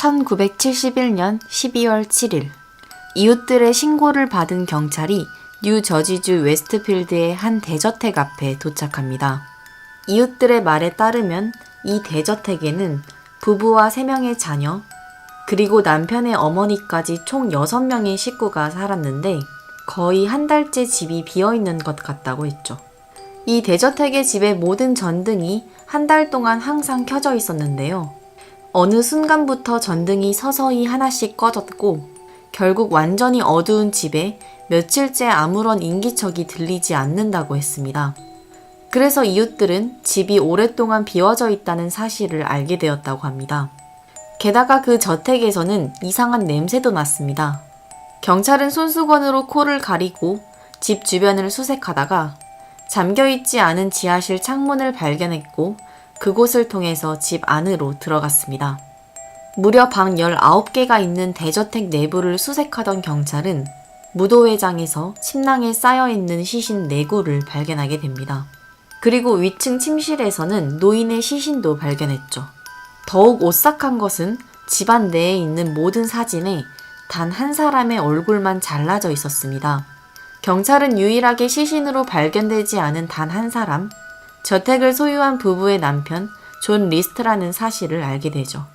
1971년 12월 7일 이웃들의 신고를 받은 경찰이 뉴저지주 웨스트필드의 한 대저택 앞에 도착합니다. 이웃들의 말에 따르면 이 대저택에는 부부와 3명의 자녀, 그리고 남편의 어머니까지 총 6명의 식구가 살았는데 거의 한 달째 집이 비어있는 것 같다고 했죠. 이 대저택의 집의 모든 전등이 한 달 동안 항상 켜져 있었는데요. 어느 순간부터 전등이 서서히 하나씩 꺼졌고 결국 완전히 어두운 집에 며칠째 아무런 인기척이 들리지 않는다고 했습니다. 그래서 이웃들은 집이 오랫동안 비워져 있다는 사실을 알게 되었다고 합니다. 게다가 그 저택에서는 이상한 냄새도 났습니다. 경찰은 손수건으로 코를 가리고 집 주변을 수색하다가 잠겨있지 않은 지하실 창문을 발견했고 그곳을 통해서 집 안으로 들어갔습니다. 무려 방 19개가 있는 대저택 내부를 수색하던 경찰은 무도회장에서 침낭에 쌓여있는 시신 4구를 발견하게 됩니다. 그리고 위층 침실에서는 노인의 시신도 발견했죠. 더욱 오싹한 것은 집안 내에 있는 모든 사진에 단 한 사람의 얼굴만 잘라져 있었습니다. 경찰은 유일하게 시신으로 발견되지 않은 단 한 사람, 저택을 소유한 부부의 남편 존 리스트라는 사실을 알게 되죠.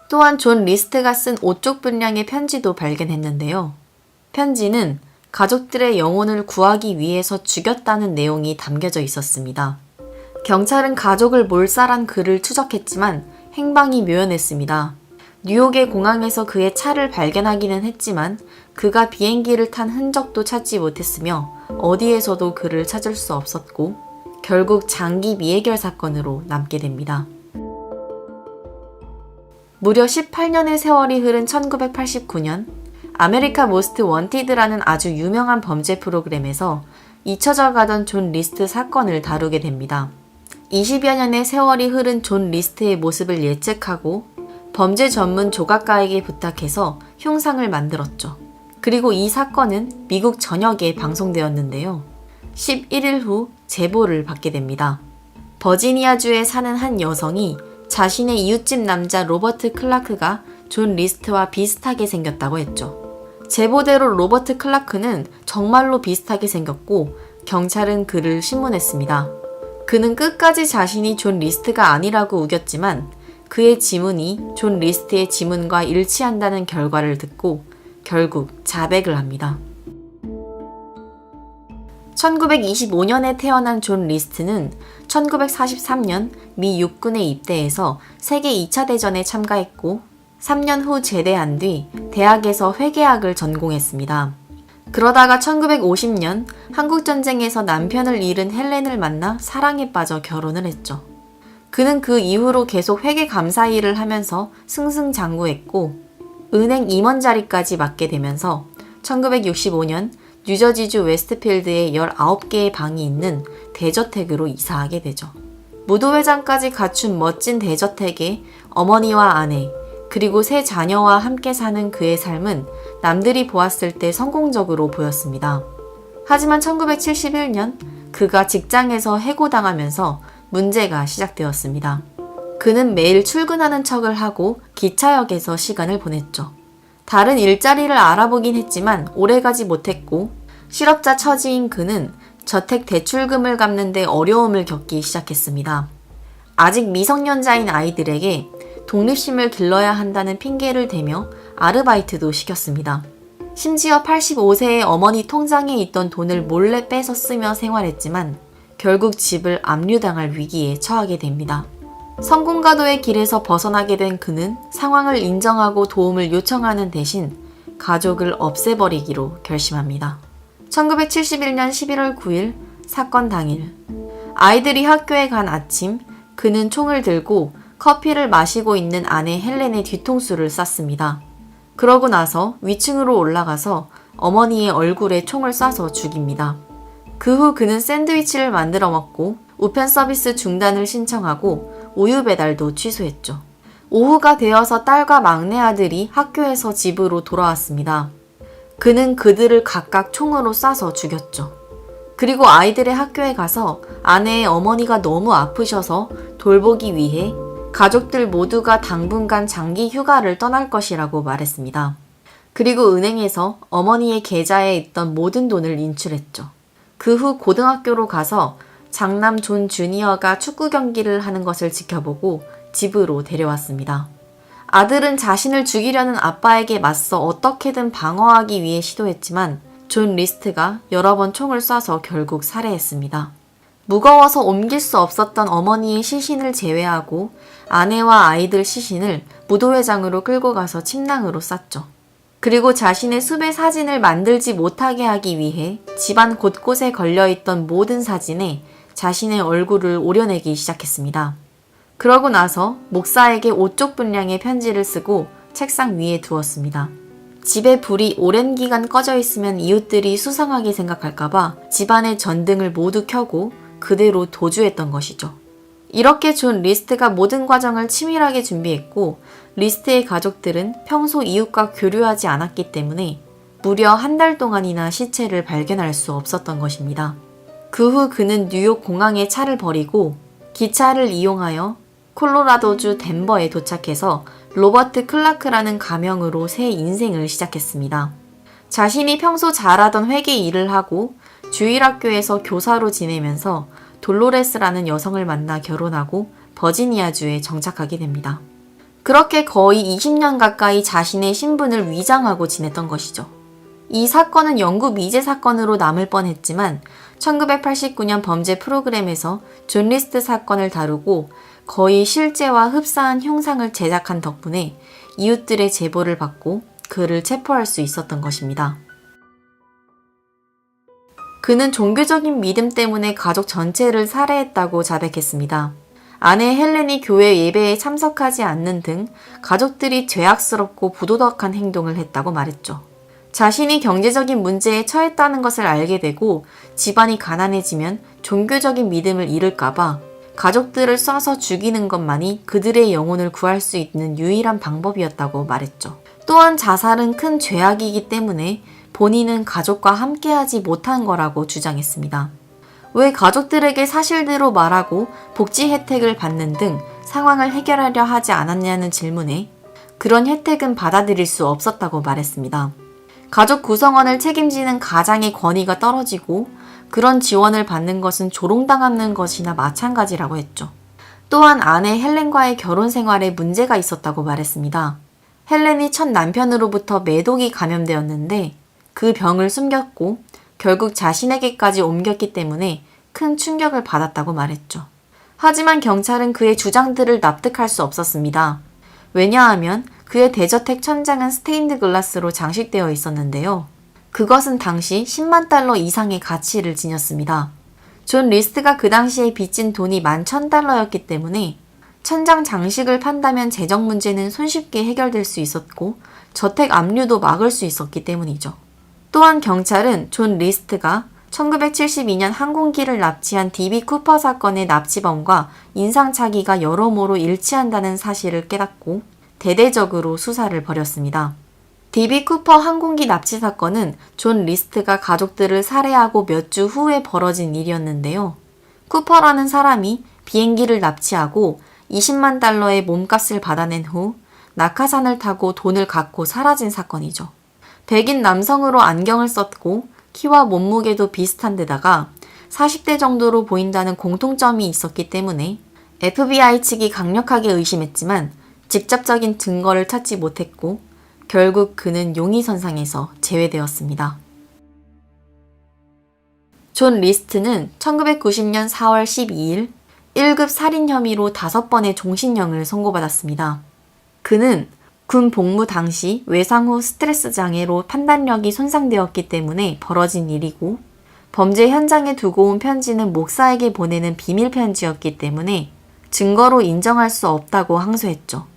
또한 존 리스트가 쓴 5쪽 분량의 편지도 발견했는데요. 편지는 가족들의 영혼을 구하기 위해서 죽였다는 내용이 담겨져 있었습니다. 경찰은 가족을 몰살한 그를 추적했지만 행방이 묘연했습니다. 뉴욕의 공항에서 그의 차를 발견하기는 했지만 그가 비행기를 탄 흔적도 찾지 못했으며 어디에서도 그를 찾을 수 없었고 결국 장기 미해결 사건으로 남게 됩니다. 무려 18년의 세월이 흐른 1989년 아메리카 모스트 원티드라는 아주 유명한 범죄 프로그램에서 잊혀져 가던 존 리스트 사건을 다루게 됩니다. 20여 년의 세월이 흐른 존 리스트의 모습을 예측하고 범죄 전문 조각가에게 부탁해서 흉상을 만들었죠. 그리고 이 사건은 미국 전역에 방송되었는데요. 11일 후 제보를 받게 됩니다. 버지니아주에 사는 한 여성이 자신의 이웃집 남자 로버트 클라크가 존 리스트와 비슷하게 생겼다고 했죠. 제보대로 로버트 클라크는 정말로 비슷하게 생겼고 경찰은 그를 신문했습니다. 그는 끝까지 자신이 존 리스트가 아니라고 우겼지만 그의 지문이 존 리스트의 지문과 일치한다는 결과를 듣고 결국 자백을 합니다. 1925년에 태어난 존 리스트는 1943년 미 육군에 입대해서 세계 2차 대전에 참가했고 3년 후 제대한 뒤 대학에서 회계학을 전공했습니다. 그러다가 1950년 한국전쟁에서 남편을 잃은 헬렌을 만나 사랑에 빠져 결혼을 했죠. 그는 그 이후로 계속 회계감사 일을 하면서 승승장구했고 은행 임원 자리까지 맡게 되면서 1965년 뉴저지주 웨스트필드에 19개의 방이 있는 대저택으로 이사하게 되죠. 무도회장까지 갖춘 멋진 대저택에 어머니와 아내, 그리고 3 자녀와 함께 사는 그의 삶은 남들이 보았을 때 성공적으로 보였습니다. 하지만 1971년 그가 직장에서 해고당하면서 문제가 시작되었습니다. 그는 매일 출근하는 척을 하고 기차역에서 시간을 보냈죠. 다른 일자리를 알아보긴 했지만 오래가지 못했고 실업자 처지인 그는 저택 대출금을 갚는 데 어려움을 겪기 시작했습니다. 아직 미성년자인 아이들에게 독립심을 길러야 한다는 핑계를 대며 아르바이트도 시켰습니다. 심지어 85세의 어머니 통장에 있던 돈을 몰래 빼서 쓰며 생활했지만 결국 집을 압류당할 위기에 처하게 됩니다. 성공가도의 길에서 벗어나게 된 그는 상황을 인정하고 도움을 요청하는 대신 가족을 없애버리기로 결심합니다. 1971년 11월 9일 사건 당일 아이들이 학교에 간 아침 그는 총을 들고 커피를 마시고 있는 아내 헬렌의 뒤통수를 쐈습니다. 그러고 나서 위층으로 올라가서 어머니의 얼굴에 총을 쏴서 죽입니다. 그 후 그는 샌드위치를 만들어 먹고 우편 서비스 중단을 신청하고 우유 배달도 취소했죠. 오후가 되어서 딸과 막내 아들이 학교에서 집으로 돌아왔습니다. 그는 그들을 각각 총으로 쏴서 죽였죠. 그리고 아이들의 학교에 가서 아내의 어머니가 너무 아프셔서 돌보기 위해 가족들 모두가 당분간 장기 휴가를 떠날 것이라고 말했습니다. 그리고 은행에서 어머니의 계좌에 있던 모든 돈을 인출했죠. 그 후 고등학교로 가서 장남 존 주니어가 축구 경기를 하는 것을 지켜보고 집으로 데려왔습니다. 아들은 자신을 죽이려는 아빠에게 맞서 어떻게든 방어하기 위해 시도했지만 존 리스트가 여러 번 총을 쏴서 결국 살해했습니다. 무거워서 옮길 수 없었던 어머니의 시신을 제외하고 아내와 아이들 시신을 무도회장으로 끌고 가서 침낭으로 쌌죠. 그리고 자신의 수배 사진을 만들지 못하게 하기 위해 집안 곳곳에 걸려있던 모든 사진에 자신의 얼굴을 오려내기 시작했습니다. 그러고 나서 목사에게 5쪽 분량의 편지를 쓰고 책상 위에 두었습니다. 집에 불이 오랜 기간 꺼져 있으면 이웃들이 수상하게 생각할까봐 집안의 전등을 모두 켜고 그대로 도주했던 것이죠. 이렇게 존 리스트가 모든 과정을 치밀하게 준비했고 리스트의 가족들은 평소 이웃과 교류하지 않았기 때문에 무려 한 달 동안이나 시체를 발견할 수 없었던 것입니다. 그 후 그는 뉴욕 공항에 차를 버리고 기차를 이용하여 콜로라도주 덴버에 도착해서 로버트 클라크라는 가명으로 새 인생을 시작했습니다. 자신이 평소 잘하던 회계 일을 하고 주일학교에서 교사로 지내면서 돌로레스라는 여성을 만나 결혼하고 버지니아주에 정착하게 됩니다. 그렇게 거의 20년 가까이 자신의 신분을 위장하고 지냈던 것이죠. 이 사건은 영구 미제 사건으로 남을 뻔했지만 1989년 범죄 프로그램에서 존 리스트 사건을 다루고 거의 실제와 흡사한 형상을 제작한 덕분에 이웃들의 제보를 받고 그를 체포할 수 있었던 것입니다. 그는 종교적인 믿음 때문에 가족 전체를 살해했다고 자백했습니다. 아내 헬렌이 교회 예배에 참석하지 않는 등 가족들이 죄악스럽고 부도덕한 행동을 했다고 말했죠. 자신이 경제적인 문제에 처했다는 것을 알게 되고 집안이 가난해지면 종교적인 믿음을 잃을까봐 가족들을 쏴서 죽이는 것만이 그들의 영혼을 구할 수 있는 유일한 방법이었다고 말했죠. 또한 자살은 큰 죄악이기 때문에 본인은 가족과 함께하지 못한 거라고 주장했습니다. 왜 가족들에게 사실대로 말하고 복지 혜택을 받는 등 상황을 해결하려 하지 않았냐는 질문에 그런 혜택은 받아들일 수 없었다고 말했습니다. 가족 구성원을 책임지는 가장의 권위가 떨어지고 그런 지원을 받는 것은 조롱당하는 것이나 마찬가지라고 했죠. 또한 아내 헬렌과의 결혼 생활에 문제가 있었다고 말했습니다. 헬렌이 첫 남편으로부터 매독이 감염되었는데 그 병을 숨겼고 결국 자신에게까지 옮겼기 때문에 큰 충격을 받았다고 말했죠. 하지만 경찰은 그의 주장들을 납득할 수 없었습니다. 왜냐하면 그의 대저택 천장은 스테인드 글라스로 장식되어 있었는데요. 그것은 당시 10만 달러 이상의 가치를 지녔습니다. 존 리스트가 그 당시에 빚진 돈이 11,000달러였기 때문에 천장 장식을 판다면 재정 문제는 손쉽게 해결될 수 있었고 저택 압류도 막을 수 있었기 때문이죠. 또한 경찰은 존 리스트가 1972년 항공기를 납치한 DB 쿠퍼 사건의 납치범과 인상착의가 여러모로 일치한다는 사실을 깨닫고 대대적으로 수사를 벌였습니다. DB 쿠퍼 항공기 납치 사건은 존 리스트가 가족들을 살해하고 몇 주 후에 벌어진 일이었는데요. 쿠퍼라는 사람이 비행기를 납치하고 20만 달러의 몸값을 받아낸 후 낙하산을 타고 돈을 갖고 사라진 사건이죠. 백인 남성으로 안경을 썼고 키와 몸무게도 비슷한 데다가 40대 정도로 보인다는 공통점이 있었기 때문에 FBI 측이 강력하게 의심했지만 직접적인 증거를 찾지 못했고 결국 그는 용의선상에서 제외되었습니다. 존 리스트는 1990년 4월 12일 1급 살인 혐의로 5번의 종신형을 선고받았습니다. 그는 군 복무 당시 외상 후 스트레스 장애로 판단력이 손상되었기 때문에 벌어진 일이고 범죄 현장에 두고 온 편지는 목사에게 보내는 비밀 편지였기 때문에 증거로 인정할 수 없다고 항소했죠.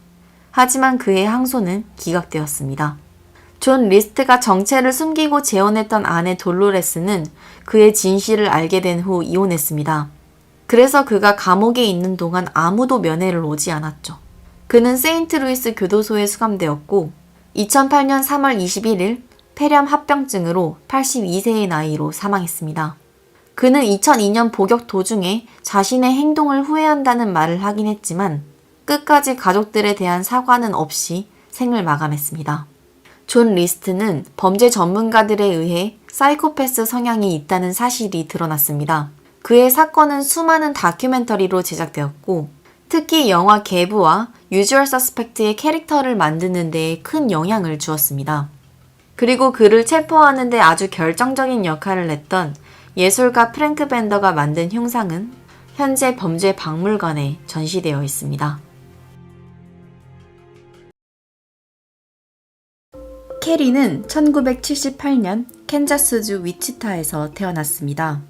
하지만 그의 항소는 기각되었습니다. 존 리스트가 정체를 숨기고 재혼했던 아내 돌로레스는 그의 진실을 알게 된 후 이혼했습니다. 그래서 그가 감옥에 있는 동안 아무도 면회를 오지 않았죠. 그는 세인트루이스 교도소에 수감되었고 2008년 3월 21일 폐렴 합병증으로 82세의 나이로 사망했습니다. 그는 2002년 복역 도중에 자신의 행동을 후회한다는 말을 하긴 했지만 끝까지 가족들에 대한 사과는 없이 생을 마감했습니다. 존 리스트는 범죄 전문가들에 의해 사이코패스 성향이 있다는 사실이 드러났습니다. 그의 사건은 수많은 다큐멘터리로 제작되었고 특히 영화 개부와 유주얼 서스펙트의 캐릭터를 만드는 데에 큰 영향을 주었습니다. 그리고 그를 체포하는 데 아주 결정적인 역할을 했던 예술가 프랭크 벤더가 만든 흉상은 현재 범죄 박물관에 전시되어 있습니다. 캐리는 1978년 캔자스주 위치타에서 태어났습니다.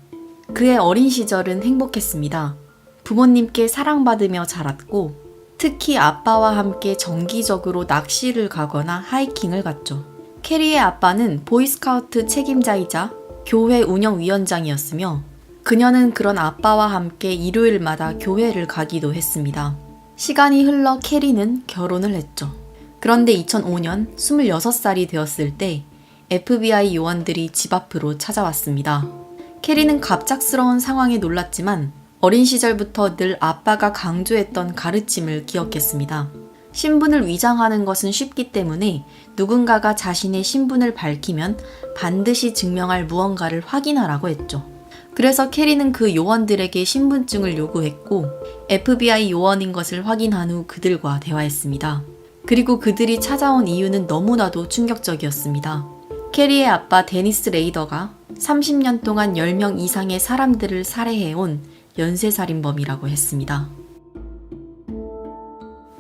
그의 어린 시절은 행복했습니다. 부모님께 사랑받으며 자랐고 특히 아빠와 함께 정기적으로 낚시를 가거나 하이킹을 갔죠. 캐리의 아빠는 보이스카우트 책임자이자 교회 운영위원장이었으며 그녀는 그런 아빠와 함께 일요일마다 교회를 가기도 했습니다. 시간이 흘러 캐리는 결혼을 했죠. 그런데 2005년 26살이 되었을 때 FBI 요원들이 집 앞으로 찾아왔습니다. 캐리는 갑작스러운 상황에 놀랐지만 어린 시절부터 늘 아빠가 강조했던 가르침을 기억했습니다. 신분을 위장하는 것은 쉽기 때문에 누군가가 자신의 신분을 밝히면 반드시 증명할 무언가를 확인하라고 했죠. 그래서 캐리는 그 요원들에게 신분증을 요구했고 FBI 요원인 것을 확인한 후 그들과 대화했습니다. 그리고 그들이 찾아온 이유는 너무나도 충격적이었습니다. 캐리의 아빠 데니스 레이더가 30년 동안 10명 이상의 사람들을 살해해온 연쇄살인범이라고 했습니다.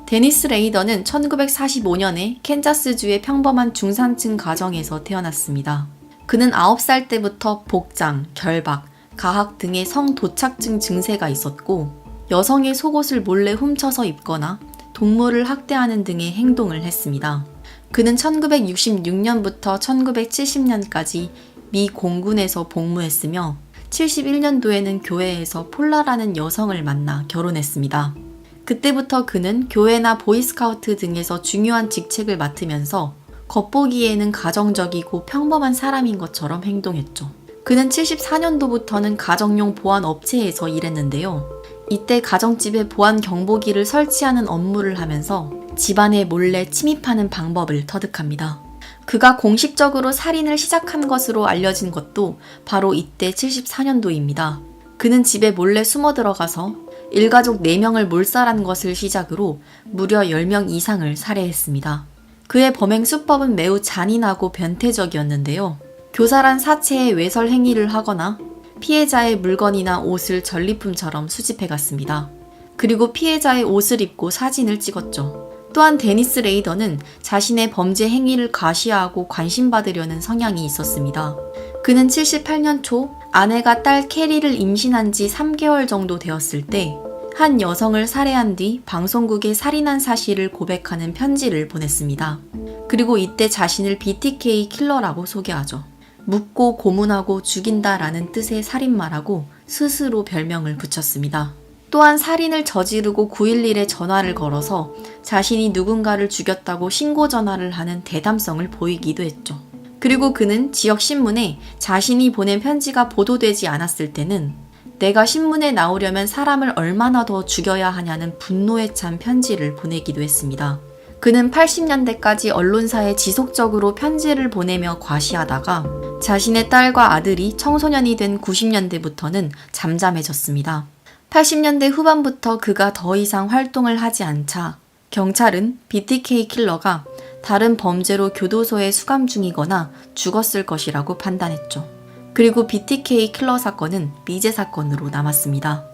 데니스 레이더는 1945년에 캔자스주의 평범한 중산층 가정에서 태어났습니다. 그는 9살 때부터 복장, 결박, 가학 등의 성도착증 증세가 있었고 여성의 속옷을 몰래 훔쳐서 입거나 동물을 학대하는 등의 행동을 했습니다. 그는 1966년부터 1970년까지 미 공군에서 복무했으며 71년도에는 교회에서 폴라라는 여성을 만나 결혼했습니다. 그때부터 그는 교회나 보이스카우트 등에서 중요한 직책을 맡으면서 겉보기에는 가정적이고 평범한 사람인 것처럼 행동했죠. 그는 74년도부터는 가정용 보안 업체에서 일했는데요. 이때 가정집에 보안 경보기를 설치하는 업무를 하면서 집안에 몰래 침입하는 방법을 터득합니다. 그가 공식적으로 살인을 시작한 것으로 알려진 것도 바로 이때 74년도입니다. 그는 집에 몰래 숨어 들어가서 일가족 4명을 몰살한 것을 시작으로 무려 10명 이상을 살해했습니다. 그의 범행 수법은 매우 잔인하고 변태적이었는데요. 교살한 사체에 외설 행위를 하거나 피해자의 물건이나 옷을 전리품처럼 수집해갔습니다. 그리고 피해자의 옷을 입고 사진을 찍었죠. 또한 데니스 레이더는 자신의 범죄 행위를 과시하고 관심받으려는 성향이 있었습니다. 그는 78년 초 아내가 딸 캐리를 임신한 지 3개월 정도 되었을 때 한 여성을 살해한 뒤 방송국에 살인한 사실을 고백하는 편지를 보냈습니다. 그리고 이때 자신을 BTK 킬러라고 소개하죠. 묻고 고문하고 죽인다라는 뜻의 살인마라고 스스로 별명을 붙였습니다. 또한 살인을 저지르고 911에 전화를 걸어서 자신이 누군가를 죽였다고 신고 전화를 하는 대담성을 보이기도 했죠. 그리고 그는 지역 신문에 자신이 보낸 편지가 보도되지 않았을 때는 내가 신문에 나오려면 사람을 얼마나 더 죽여야 하냐는 분노에 찬 편지를 보내기도 했습니다. 그는 80년대까지 언론사에 지속적으로 편지를 보내며 과시하다가 자신의 딸과 아들이 청소년이 된 90년대부터는 잠잠해졌습니다. 80년대 후반부터 그가 더 이상 활동을 하지 않자 경찰은 BTK 킬러가 다른 범죄로 교도소에 수감 중이거나 죽었을 것이라고 판단했죠. 그리고 BTK 킬러 사건은 미제 사건으로 남았습니다.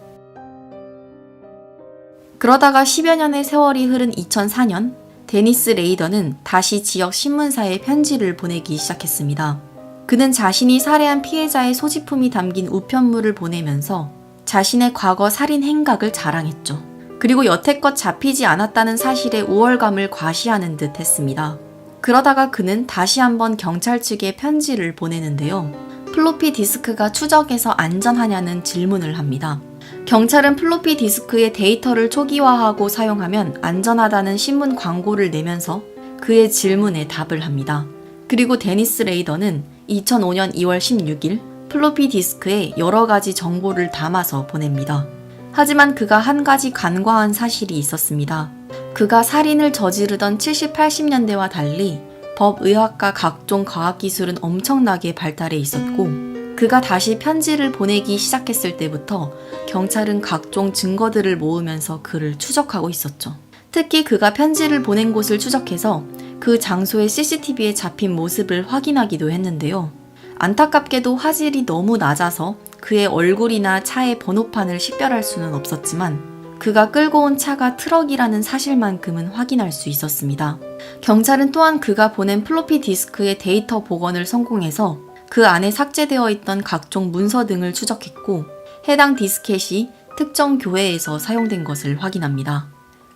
그러다가 10여 년의 세월이 흐른 2004년 데니스 레이더는 다시 지역 신문사에 편지를 보내기 시작했습니다. 그는 자신이 살해한 피해자의 소지품이 담긴 우편물을 보내면서 자신의 과거 살인 행각을 자랑했죠. 그리고 여태껏 잡히지 않았다는 사실에 우월감을 과시하는 듯 했습니다. 그러다가 그는 다시 한번 경찰 측에 편지를 보내는데요. 플로피 디스크가 추적해서 안전하냐는 질문을 합니다. 경찰은 플로피 디스크의 데이터를 초기화하고 사용하면 안전하다는 신문 광고를 내면서 그의 질문에 답을 합니다. 그리고 데니스 레이더는 2005년 2월 16일 플로피 디스크에 여러 가지 정보를 담아서 보냅니다. 하지만 그가 한 가지 간과한 사실이 있었습니다. 그가 살인을 저지르던 70, 80년대와 달리 법의학과 각종 과학기술은 엄청나게 발달해 있었고, 그가 다시 편지를 보내기 시작했을 때부터 경찰은 각종 증거들을 모으면서 그를 추적하고 있었죠. 특히 그가 편지를 보낸 곳을 추적해서 그 장소의 CCTV에 잡힌 모습을 확인하기도 했는데요. 안타깝게도 화질이 너무 낮아서 그의 얼굴이나 차의 번호판을 식별할 수는 없었지만 그가 끌고 온 차가 트럭이라는 사실만큼은 확인할 수 있었습니다. 경찰은 또한 그가 보낸 플로피 디스크의 데이터 복원을 성공해서 그 안에 삭제되어 있던 각종 문서 등을 추적했고, 해당 디스켓이 특정 교회에서 사용된 것을 확인합니다.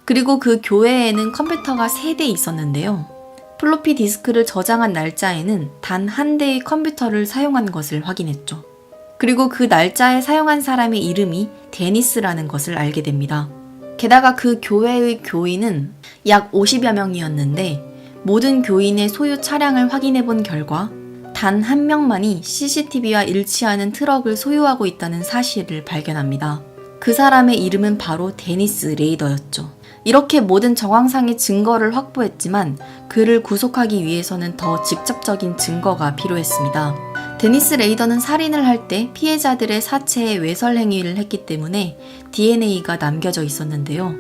그리고 그 교회에는 컴퓨터가 3대 있었는데요. 플로피 디스크를 저장한 날짜에는 단 한 대의 컴퓨터를 사용한 것을 확인했죠. 그리고 그 날짜에 사용한 사람의 이름이 데니스라는 것을 알게 됩니다. 게다가 그 교회의 교인은 약 50여 명이었는데 모든 교인의 소유 차량을 확인해 본 결과 단 한 명만이 CCTV와 일치하는 트럭을 소유하고 있다는 사실을 발견합니다. 그 사람의 이름은 바로 데니스 레이더였죠. 이렇게 모든 정황상의 증거를 확보했지만 그를 구속하기 위해서는 더 직접적인 증거가 필요했습니다. 데니스 레이더는 살인을 할 때 피해자들의 사체에 외설 행위를 했기 때문에 DNA가 남겨져 있었는데요.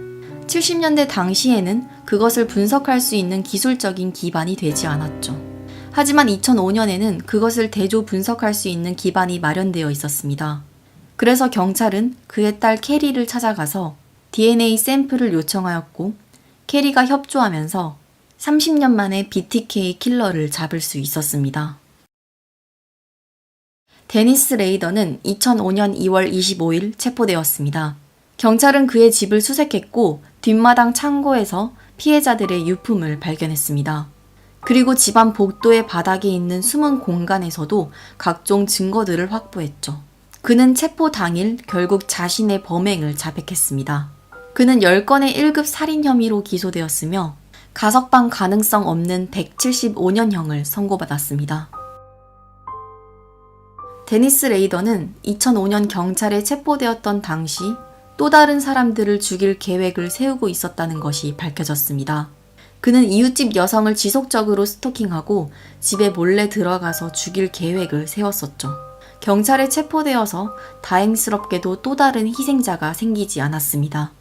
70년대 당시에는 그것을 분석할 수 있는 기술적인 기반이 되지 않았죠. 하지만 2005년에는 그것을 대조 분석할 수 있는 기반이 마련되어 있었습니다. 그래서 경찰은 그의 딸 캐리를 찾아가서 DNA 샘플을 요청하였고, 캐리가 협조하면서 30년 만에 BTK 킬러를 잡을 수 있었습니다. 데니스 레이더는 2005년 2월 25일 체포되었습니다. 경찰은 그의 집을 수색했고 뒷마당 창고에서 피해자들의 유품을 발견했습니다. 그리고 집안 복도의 바닥에 있는 숨은 공간에서도 각종 증거들을 확보했죠. 그는 체포 당일 결국 자신의 범행을 자백했습니다. 그는 10건의 1급 살인 혐의로 기소되었으며 가석방 가능성 없는 175년형을 선고받았습니다. 데니스 레이더는 2005년 경찰에 체포되었던 당시 또 다른 사람들을 죽일 계획을 세우고 있었다는 것이 밝혀졌습니다. 그는 이웃집 여성을 지속적으로 스토킹하고 집에 몰래 들어가서 죽일 계획을 세웠었죠. 경찰에 체포되어서 다행스럽게도 또 다른 희생자가 생기지 않았습니다.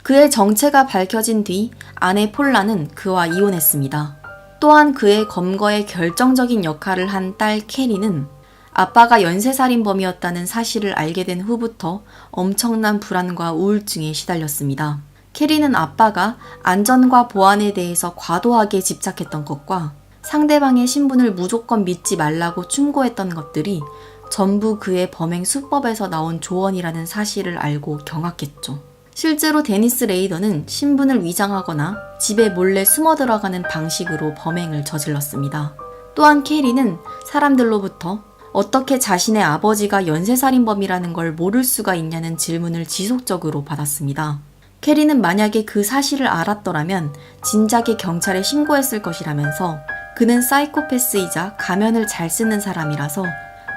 그의 정체가 밝혀진 뒤 아내 폴라는 그와 이혼했습니다. 또한 그의 검거에 결정적인 역할을 한 딸 캐리는 아빠가 연쇄살인범이었다는 사실을 알게 된 후부터 엄청난 불안과 우울증에 시달렸습니다. 캐리는 아빠가 안전과 보안에 대해서 과도하게 집착했던 것과 상대방의 신분을 무조건 믿지 말라고 충고했던 것들이 전부 그의 범행 수법에서 나온 조언이라는 사실을 알고 경악했죠. 실제로 데니스 레이더는 신분을 위장하거나 집에 몰래 숨어 들어가는 방식으로 범행을 저질렀습니다. 또한 캐리는 사람들로부터 어떻게 자신의 아버지가 연쇄살인범이라는 걸 모를 수가 있냐는 질문을 지속적으로 받았습니다. 캐리는 만약에 그 사실을 알았더라면 진작에 경찰에 신고했을 것이라면서 그는 사이코패스이자 가면을 잘 쓰는 사람이라서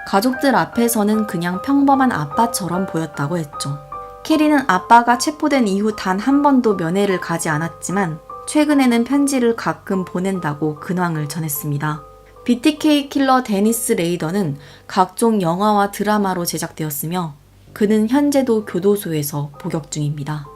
가족들 앞에서는 그냥 평범한 아빠처럼 보였다고 했죠. 캐리는 아빠가 체포된 이후 단 한 번도 면회를 가지 않았지만 최근에는 편지를 가끔 보낸다고 근황을 전했습니다. BTK 킬러 데니스 레이더는 각종 영화와 드라마로 제작되었으며 그는 현재도 교도소에서 복역 중입니다.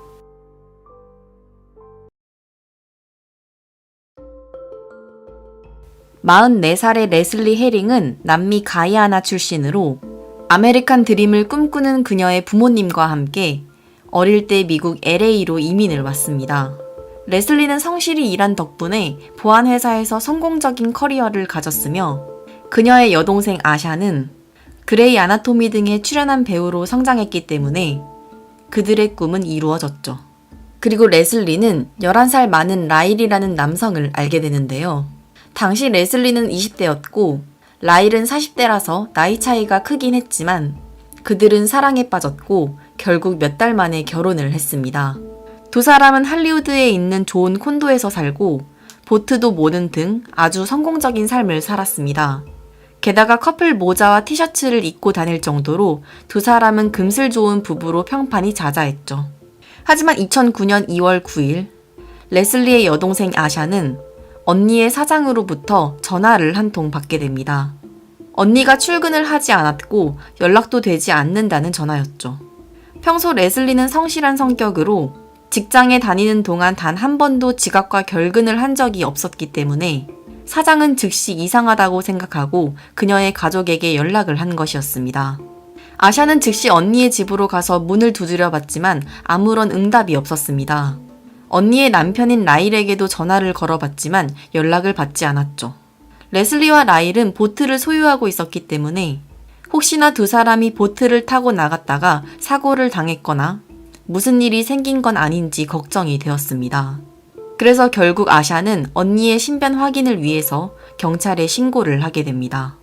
44살의 레슬리 헤링은 남미 가이아나 출신으로 아메리칸 드림을 꿈꾸는 그녀의 부모님과 함께 어릴 때 미국 LA로 이민을 왔습니다. 레슬리는 성실히 일한 덕분에 보안회사에서 성공적인 커리어를 가졌으며 그녀의 여동생 아샤는 그레이 아나토미 등에 출연한 배우로 성장했기 때문에 그들의 꿈은 이루어졌죠. 그리고 레슬리는 11살 많은 라일이라는 남성을 알게 되는데요. 당시 레슬리는 20대였고 라일은 40대라서 나이 차이가 크긴 했지만 그들은 사랑에 빠졌고 결국 몇 달 만에 결혼을 했습니다. 두 사람은 할리우드에 있는 좋은 콘도에서 살고 보트도 모는 등 아주 성공적인 삶을 살았습니다. 게다가 커플 모자와 티셔츠를 입고 다닐 정도로 두 사람은 금슬 좋은 부부로 평판이 자자했죠. 하지만 2009년 2월 9일 레슬리의 여동생 아샤는 언니의 사장으로부터 전화를 한 통 받게 됩니다. 언니가 출근을 하지 않았고 연락도 되지 않는다는 전화였죠. 평소 레슬리는 성실한 성격으로 직장에 다니는 동안 단 한 번도 지갑과 결근을 한 적이 없었기 때문에 사장은 즉시 이상하다고 생각하고 그녀의 가족에게 연락을 한 것이었습니다. 아샤는 즉시 언니의 집으로 가서 문을 두드려 봤지만 아무런 응답이 없었습니다. 언니의 남편인 라일에게도 전화를 걸어봤지만 연락을 받지 않았죠. 레슬리와 라일은 보트를 소유하고 있었기 때문에 혹시나 두 사람이 보트를 타고 나갔다가 사고를 당했거나 무슨 일이 생긴 건 아닌지 걱정이 되었습니다. 그래서 결국 아샤는 언니의 신변 확인을 위해서 경찰에 신고를 하게 됩니다.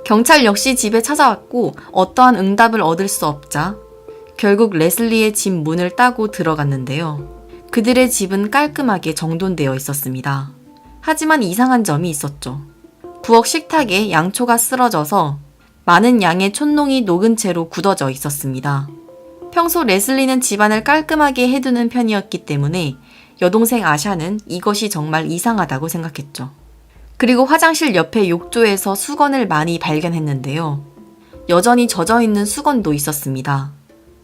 경찰 역시 집에 찾아왔고 어떠한 응답을 얻을 수 없자 결국 레슬리의 집 문을 따고 들어갔는데요. 그들의 집은 깔끔하게 정돈되어 있었습니다. 하지만 이상한 점이 있었죠. 부엌 식탁에 양초가 쓰러져서 많은 양의 촛농이 녹은 채로 굳어져 있었습니다. 평소 레슬리는 집안을 깔끔하게 해두는 편이었기 때문에 여동생 아샤는 이것이 정말 이상하다고 생각했죠. 그리고 화장실 옆에 욕조에서 수건을 많이 발견했는데요. 여전히 젖어있는 수건도 있었습니다.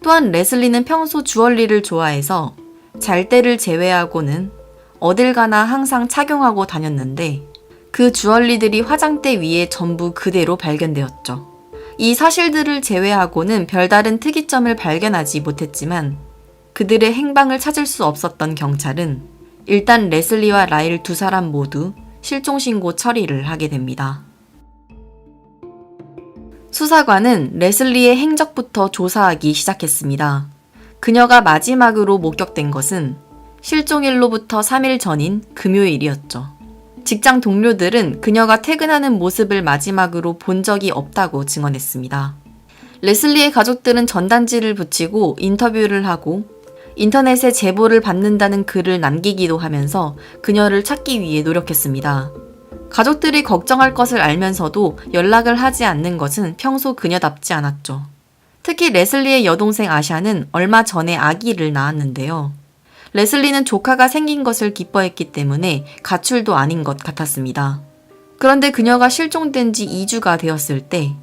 또한 레슬리는 평소 주얼리를 좋아해서 잘 때를 제외하고는 어딜 가나 항상 착용하고 다녔는데 그 주얼리들이 화장대 위에 전부 그대로 발견되었죠. 이 사실들을 제외하고는 별다른 특이점을 발견하지 못했지만 그들의 행방을 찾을 수 없었던 경찰은 일단 레슬리와 라일 두 사람 모두 실종신고 처리를 하게 됩니다. 수사관은 레슬리의 행적부터 조사하기 시작했습니다. 그녀가 마지막으로 목격된 것은 실종일로부터 3일 전인 금요일이었죠. 직장 동료들은 그녀가 퇴근하는 모습을 마지막으로 본 적이 없다고 증언했습니다. 레슬리의 가족들은 전단지를 붙이고 인터뷰를 하고 인터넷에 제보를 받는다는 글을 남기기도 하면서 그녀를 찾기 위해 노력했습니다. 가족들이 걱정할 것을 알면서도 연락을 하지 않는 것은 평소 그녀답지 않았죠. 특히 레슬리의 여동생 아샤는 얼마 전에 아기를 낳았는데요. 레슬리는 조카가 생긴 것을 기뻐했기 때문에 가출도 아닌 것 같았습니다. 그런데 그녀가 실종된 지 2주가 되었을 때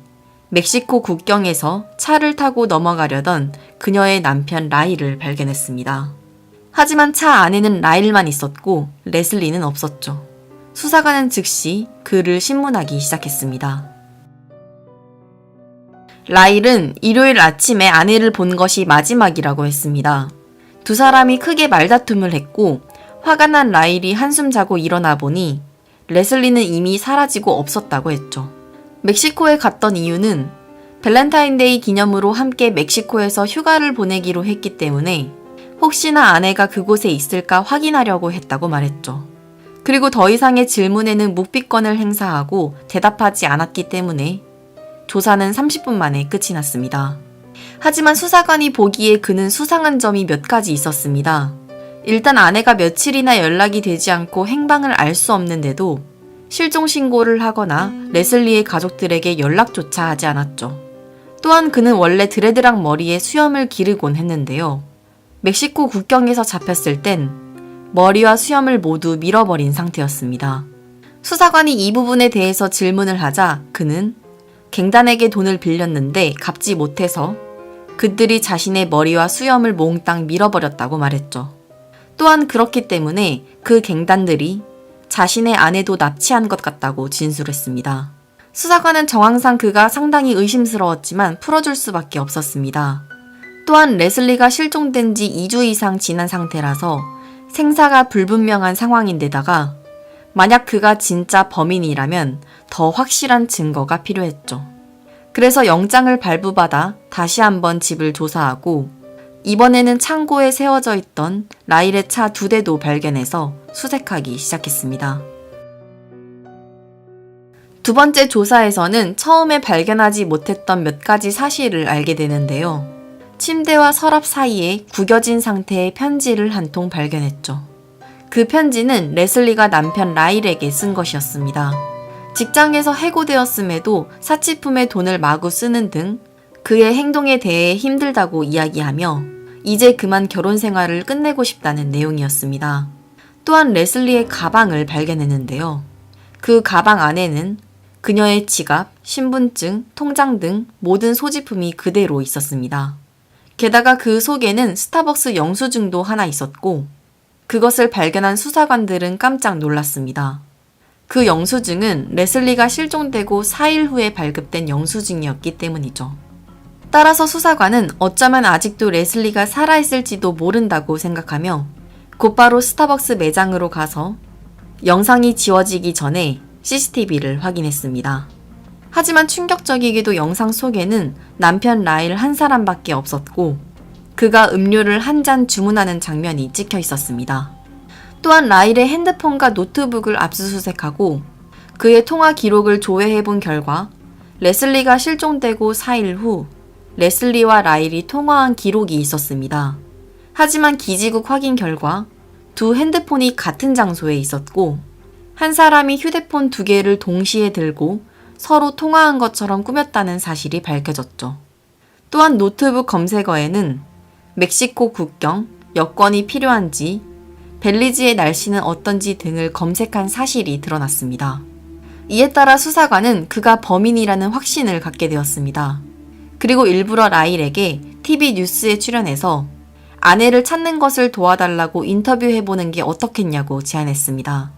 멕시코 국경에서 차를 타고 넘어가려던 그녀의 남편 라일을 발견했습니다. 하지만 차 안에는 라일만 있었고 레슬리는 없었죠. 수사관은 즉시 그를 신문하기 시작했습니다. 라일은 일요일 아침에 아내를 본 것이 마지막이라고 했습니다. 두 사람이 크게 말다툼을 했고 화가 난 라일이 한숨 자고 일어나 보니 레슬리는 이미 사라지고 없었다고 했죠. 멕시코에 갔던 이유는 밸런타인데이 기념으로 함께 멕시코에서 휴가를 보내기로 했기 때문에 혹시나 아내가 그곳에 있을까 확인하려고 했다고 말했죠. 그리고 더 이상의 질문에는 묵비권을 행사하고 대답하지 않았기 때문에 조사는 30분 만에 끝이 났습니다. 하지만 수사관이 보기에 그는 수상한 점이 몇 가지 있었습니다. 일단 아내가 며칠이나 연락이 되지 않고 행방을 알 수 없는데도 실종 신고를 하거나 레슬리의 가족들에게 연락조차 하지 않았죠. 또한 그는 원래 드레드락 머리에 수염을 기르곤 했는데요. 멕시코 국경에서 잡혔을 땐 머리와 수염을 모두 밀어버린 상태였습니다. 수사관이 이 부분에 대해서 질문을 하자 그는 갱단에게 돈을 빌렸는데 갚지 못해서 그들이 자신의 머리와 수염을 몽땅 밀어버렸다고 말했죠. 또한 그렇기 때문에 그 갱단들이 자신의 아내도 납치한 것 같다고 진술했습니다. 수사관은 정황상 그가 상당히 의심스러웠지만 풀어줄 수밖에 없었습니다. 또한 레슬리가 실종된 지 2주 이상 지난 상태라서 생사가 불분명한 상황인데다가 만약 그가 진짜 범인이라면 더 확실한 증거가 필요했죠. 그래서 영장을 발부받아 다시 한번 집을 조사하고 이번에는 창고에 세워져 있던 라일의 차 2대도 발견해서 수색하기 시작했습니다. 두 번째 조사에서는 처음에 발견하지 못했던 몇 가지 사실을 알게 되는데요. 침대와 서랍 사이에 구겨진 상태의 편지를 한 통 발견했죠. 그 편지는 레슬리가 남편 라일에게 쓴 것이었습니다. 직장에서 해고되었음에도 사치품에 돈을 마구 쓰는 등 그의 행동에 대해 힘들다고 이야기하며 이제 그만 결혼 생활을 끝내고 싶다는 내용이었습니다. 또한 레슬리의 가방을 발견했는데요. 그 가방 안에는 그녀의 지갑, 신분증, 통장 등 모든 소지품이 그대로 있었습니다. 게다가 그 속에는 스타벅스 영수증도 하나 있었고 그것을 발견한 수사관들은 깜짝 놀랐습니다. 그 영수증은 레슬리가 실종되고 4일 후에 발급된 영수증이었기 때문이죠. 따라서 수사관은 어쩌면 아직도 레슬리가 살아있을지도 모른다고 생각하며 곧바로 스타벅스 매장으로 가서 영상이 지워지기 전에 CCTV를 확인했습니다. 하지만 충격적이게도 영상 속에는 남편 라일 한 사람밖에 없었고 그가 음료를 한 잔 주문하는 장면이 찍혀 있었습니다. 또한 라일의 핸드폰과 노트북을 압수수색하고 그의 통화 기록을 조회해본 결과 레슬리가 실종되고 4일 후 레슬리와 라일이 통화한 기록이 있었습니다. 하지만 기지국 확인 결과 두 핸드폰이 같은 장소에 있었고 한 사람이 휴대폰 2개를 동시에 들고 서로 통화한 것처럼 꾸몄다는 사실이 밝혀졌죠. 또한 노트북 검색어에는 멕시코 국경, 여권이 필요한지, 벨리즈의 날씨는 어떤지 등을 검색한 사실이 드러났습니다. 이에 따라 수사관은 그가 범인이라는 확신을 갖게 되었습니다. 그리고 일부러 라일에게 TV 뉴스에 출연해서 아내를 찾는 것을 도와달라고 인터뷰해보는 게 어떻겠냐고 제안했습니다.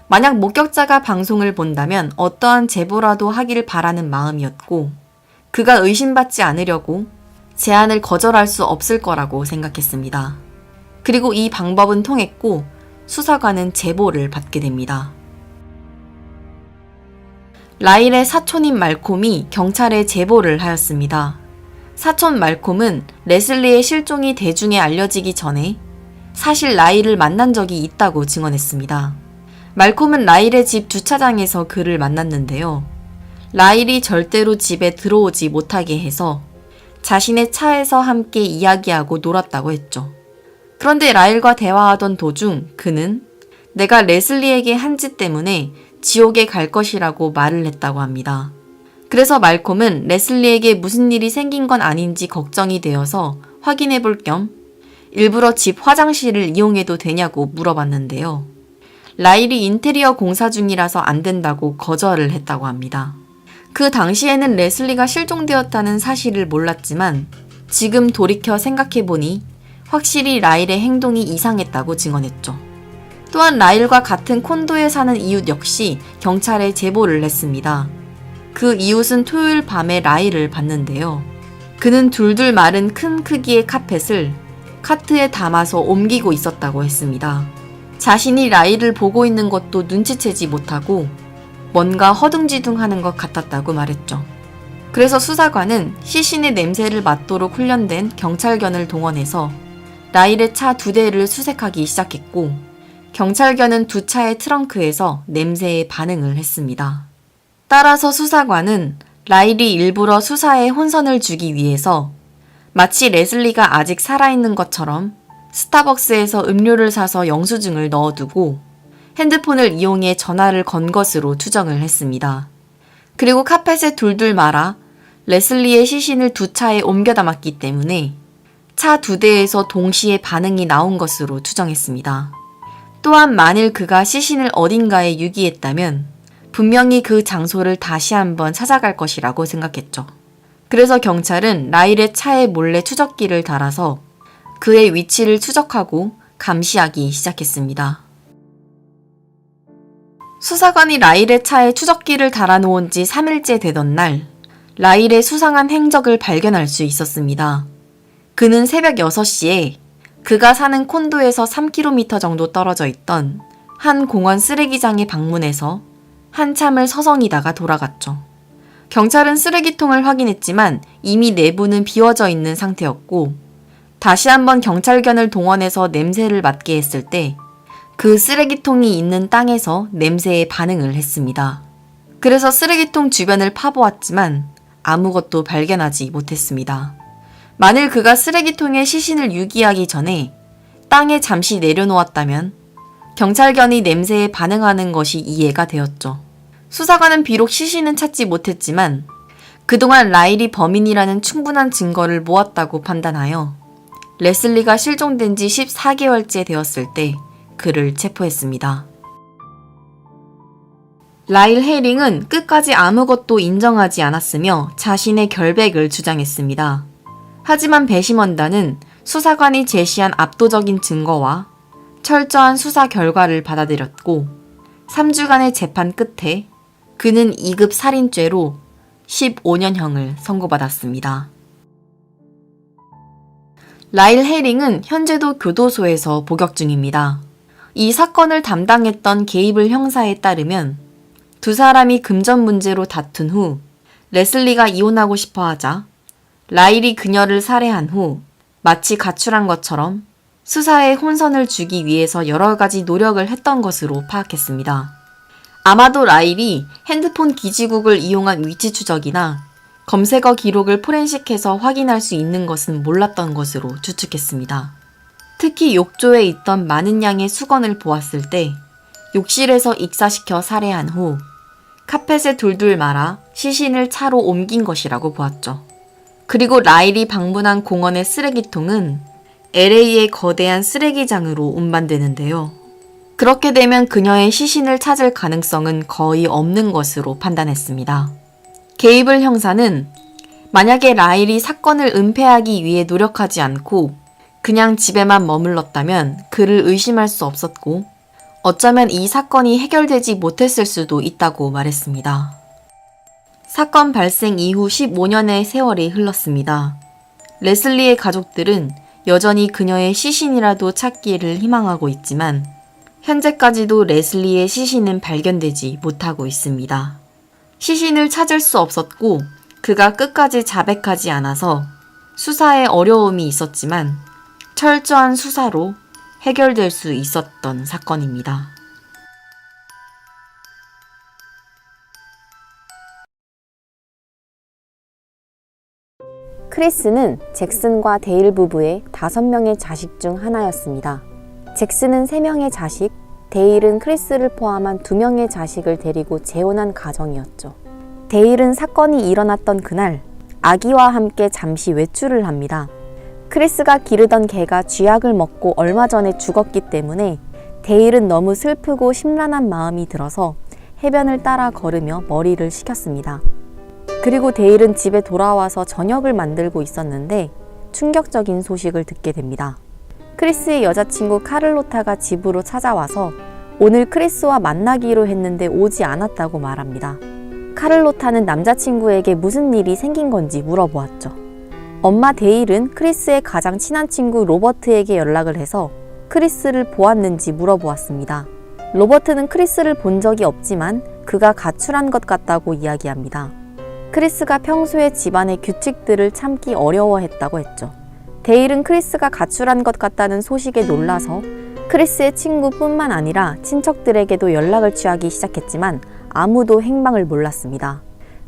만약 목격자가 방송을 본다면 어떠한 제보라도 하길 바라는 마음이었고 그가 의심받지 않으려고 제안을 거절할 수 없을 거라고 생각했습니다. 그리고 이 방법은 통했고 수사관은 제보를 받게 됩니다. 라일의 사촌인 말콤이 경찰에 제보를 하였습니다. 사촌 말콤은 레슬리의 실종이 대중에 알려지기 전에 사실 라일을 만난 적이 있다고 증언했습니다. 말콤은 라일의 집 주차장에서 그를 만났는데요. 라일이 절대로 집에 들어오지 못하게 해서 자신의 차에서 함께 이야기하고 놀았다고 했죠. 그런데 라일과 대화하던 도중 그는 내가 레슬리에게 한 짓 때문에 지옥에 갈 것이라고 말을 했다고 합니다. 그래서 말콤은 레슬리에게 무슨 일이 생긴 건 아닌지 걱정이 되어서 확인해 볼 겸 일부러 집 화장실을 이용해도 되냐고 물어봤는데요. 라일이 인테리어 공사 중이라서 안 된다고 거절을 했다고 합니다. 그 당시에는 레슬리가 실종되었다는 사실을 몰랐지만 지금 돌이켜 생각해보니 확실히 라일의 행동이 이상했다고 증언했죠. 또한 라일과 같은 콘도에 사는 이웃 역시 경찰에 제보를 했습니다. 그 이웃은 토요일 밤에 라일을 봤는데요. 그는 둘둘 마른 큰 크기의 카펫을 카트에 담아서 옮기고 있었다고 했습니다. 자신이 라일을 보고 있는 것도 눈치채지 못하고 뭔가 허둥지둥하는 것 같았다고 말했죠. 그래서 수사관은 시신의 냄새를 맡도록 훈련된 경찰견을 동원해서 라일의 차 2대를 수색하기 시작했고 경찰견은 두 차의 트렁크에서 냄새에 반응을 했습니다. 따라서 수사관은 라일이 일부러 수사에 혼선을 주기 위해서 마치 레슬리가 아직 살아있는 것처럼 스타벅스에서 음료를 사서 영수증을 넣어두고 핸드폰을 이용해 전화를 건 것으로 추정을 했습니다. 그리고 카펫에 둘둘 말아 레슬리의 시신을 두 차에 옮겨 담았기 때문에 차 2대에서 동시에 반응이 나온 것으로 추정했습니다. 또한 만일 그가 시신을 어딘가에 유기했다면 분명히 그 장소를 다시 한번 찾아갈 것이라고 생각했죠. 그래서 경찰은 라일의 차에 몰래 추적기를 달아서 그의 위치를 추적하고 감시하기 시작했습니다. 수사관이 라일의 차에 추적기를 달아놓은 지 3일째 되던 날, 라일의 수상한 행적을 발견할 수 있었습니다. 그는 새벽 6시에 그가 사는 콘도에서 3km 정도 떨어져 있던 한 공원 쓰레기장에 방문해서 한참을 서성이다가 돌아갔죠. 경찰은 쓰레기통을 확인했지만 이미 내부는 비워져 있는 상태였고 다시 한번 경찰견을 동원해서 냄새를 맡게 했을 때 그 쓰레기통이 있는 땅에서 냄새에 반응을 했습니다. 그래서 쓰레기통 주변을 파보았지만 아무것도 발견하지 못했습니다. 만일 그가 쓰레기통에 시신을 유기하기 전에 땅에 잠시 내려놓았다면 경찰견이 냄새에 반응하는 것이 이해가 되었죠. 수사관은 비록 시신은 찾지 못했지만 그동안 라일이 범인이라는 충분한 증거를 모았다고 판단하여 레슬리가 실종된 지 14개월째 되었을 때 그를 체포했습니다. 라일 헤링은 끝까지 아무것도 인정하지 않았으며 자신의 결백을 주장했습니다. 하지만 배심원단은 수사관이 제시한 압도적인 증거와 철저한 수사 결과를 받아들였고 3주간의 재판 끝에 그는 2급 살인죄로 15년형을 선고받았습니다. 라일 헤링은 현재도 교도소에서 복역 중입니다. 이 사건을 담당했던 게이블 형사에 따르면 두 사람이 금전 문제로 다툰 후 레슬리가 이혼하고 싶어 하자 라일이 그녀를 살해한 후 마치 가출한 것처럼 수사에 혼선을 주기 위해서 여러 가지 노력을 했던 것으로 파악했습니다. 아마도 라일이 핸드폰 기지국을 이용한 위치 추적이나 검색어 기록을 포렌식해서 확인할 수 있는 것은 몰랐던 것으로 추측했습니다. 특히 욕조에 있던 많은 양의 수건을 보았을 때 욕실에서 익사시켜 살해한 후 카펫에 둘둘 말아 시신을 차로 옮긴 것이라고 보았죠. 그리고 라일이 방문한 공원의 쓰레기통은 LA의 거대한 쓰레기장으로 운반되는데요. 그렇게 되면 그녀의 시신을 찾을 가능성은 거의 없는 것으로 판단했습니다. 게이블 형사는 만약에 라일이 사건을 은폐하기 위해 노력하지 않고 그냥 집에만 머물렀다면 그를 의심할 수 없었고 어쩌면 이 사건이 해결되지 못했을 수도 있다고 말했습니다. 사건 발생 이후 15년의 세월이 흘렀습니다. 레슬리의 가족들은 여전히 그녀의 시신이라도 찾기를 희망하고 있지만 현재까지도 레슬리의 시신은 발견되지 못하고 있습니다. 시신을 찾을 수 없었고 그가 끝까지 자백하지 않아서 수사에 어려움이 있었지만 철저한 수사로 해결될 수 있었던 사건입니다. 크리스는 잭슨과 데일 부부의 5명의 자식 중 하나였습니다. 잭슨은 3명의 자식, 데일은 크리스를 포함한 2명의 자식을 데리고 재혼한 가정이었죠. 데일은 사건이 일어났던 그날 아기와 함께 잠시 외출을 합니다. 크리스가 기르던 개가 쥐약을 먹고 얼마 전에 죽었기 때문에 데일은 너무 슬프고 심란한 마음이 들어서 해변을 따라 걸으며 머리를 식혔습니다. 그리고 데일은 집에 돌아와서 저녁을 만들고 있었는데 충격적인 소식을 듣게 됩니다. 크리스의 여자친구 카를로타가 집으로 찾아와서 오늘 크리스와 만나기로 했는데 오지 않았다고 말합니다. 카를로타는 남자친구에게 무슨 일이 생긴 건지 물어보았죠. 엄마 데일은 크리스의 가장 친한 친구 로버트에게 연락을 해서 크리스를 보았는지 물어보았습니다. 로버트는 크리스를 본 적이 없지만 그가 가출한 것 같다고 이야기합니다. 크리스가 평소에 집안의 규칙들을 참기 어려워했다고 했죠. 데일은 크리스가 가출한 것 같다는 소식에 놀라서 크리스의 친구뿐만 아니라 친척들에게도 연락을 취하기 시작했지만 아무도 행방을 몰랐습니다.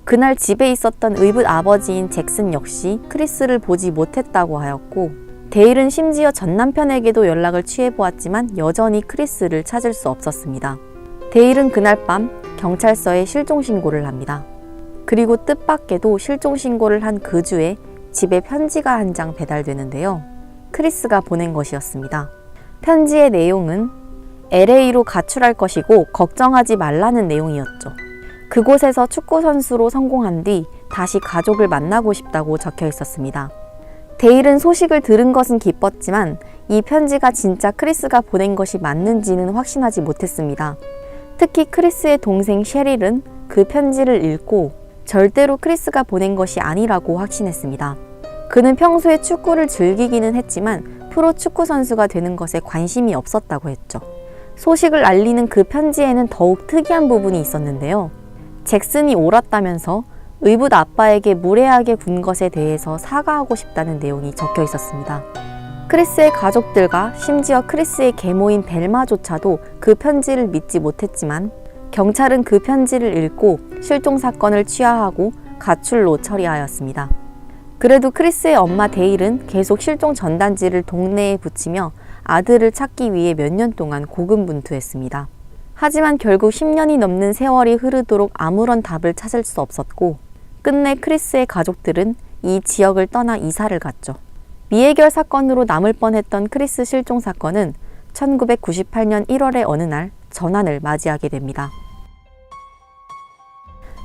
그날 집에 있었던 의붓 아버지인 잭슨 역시 크리스를 보지 못했다고 하였고 데일은 심지어 전 남편에게도 연락을 취해보았지만 여전히 크리스를 찾을 수 없었습니다. 데일은 그날 밤 경찰서에 실종신고를 합니다. 그리고 뜻밖에도 실종신고를 한 그 주에 집에 편지가 한 장 배달되는데요. 크리스가 보낸 것이었습니다. 편지의 내용은 LA로 가출할 것이고 걱정하지 말라는 내용이었죠. 그곳에서 축구선수로 성공한 뒤 다시 가족을 만나고 싶다고 적혀 있었습니다. 데일은 소식을 들은 것은 기뻤지만 이 편지가 진짜 크리스가 보낸 것이 맞는지는 확신하지 못했습니다. 특히 크리스의 동생 셰릴은 그 편지를 읽고 절대로 크리스가 보낸 것이 아니라고 확신했습니다. 그는 평소에 축구를 즐기기는 했지만 프로 축구 선수가 되는 것에 관심이 없었다고 했죠. 소식을 알리는 그 편지에는 더욱 특이한 부분이 있었는데요. 잭슨이 옳았다면서 의붓 아빠에게 무례하게 군 것에 대해서 사과하고 싶다는 내용이 적혀 있었습니다. 크리스의 가족들과 심지어 크리스의 계모인 벨마조차도 그 편지를 믿지 못했지만 경찰은 그 편지를 읽고 실종 사건을 취하하고 가출로 처리하였습니다. 그래도 크리스의 엄마 데일은 계속 실종 전단지를 동네에 붙이며 아들을 찾기 위해 몇 년 동안 고군분투했습니다. 하지만 결국 10년이 넘는 세월이 흐르도록 아무런 답을 찾을 수 없었고 끝내 크리스의 가족들은 이 지역을 떠나 이사를 갔죠. 미해결 사건으로 남을 뻔했던 크리스 실종 사건은 1998년 1월의 어느 날 전환을 맞이하게 됩니다.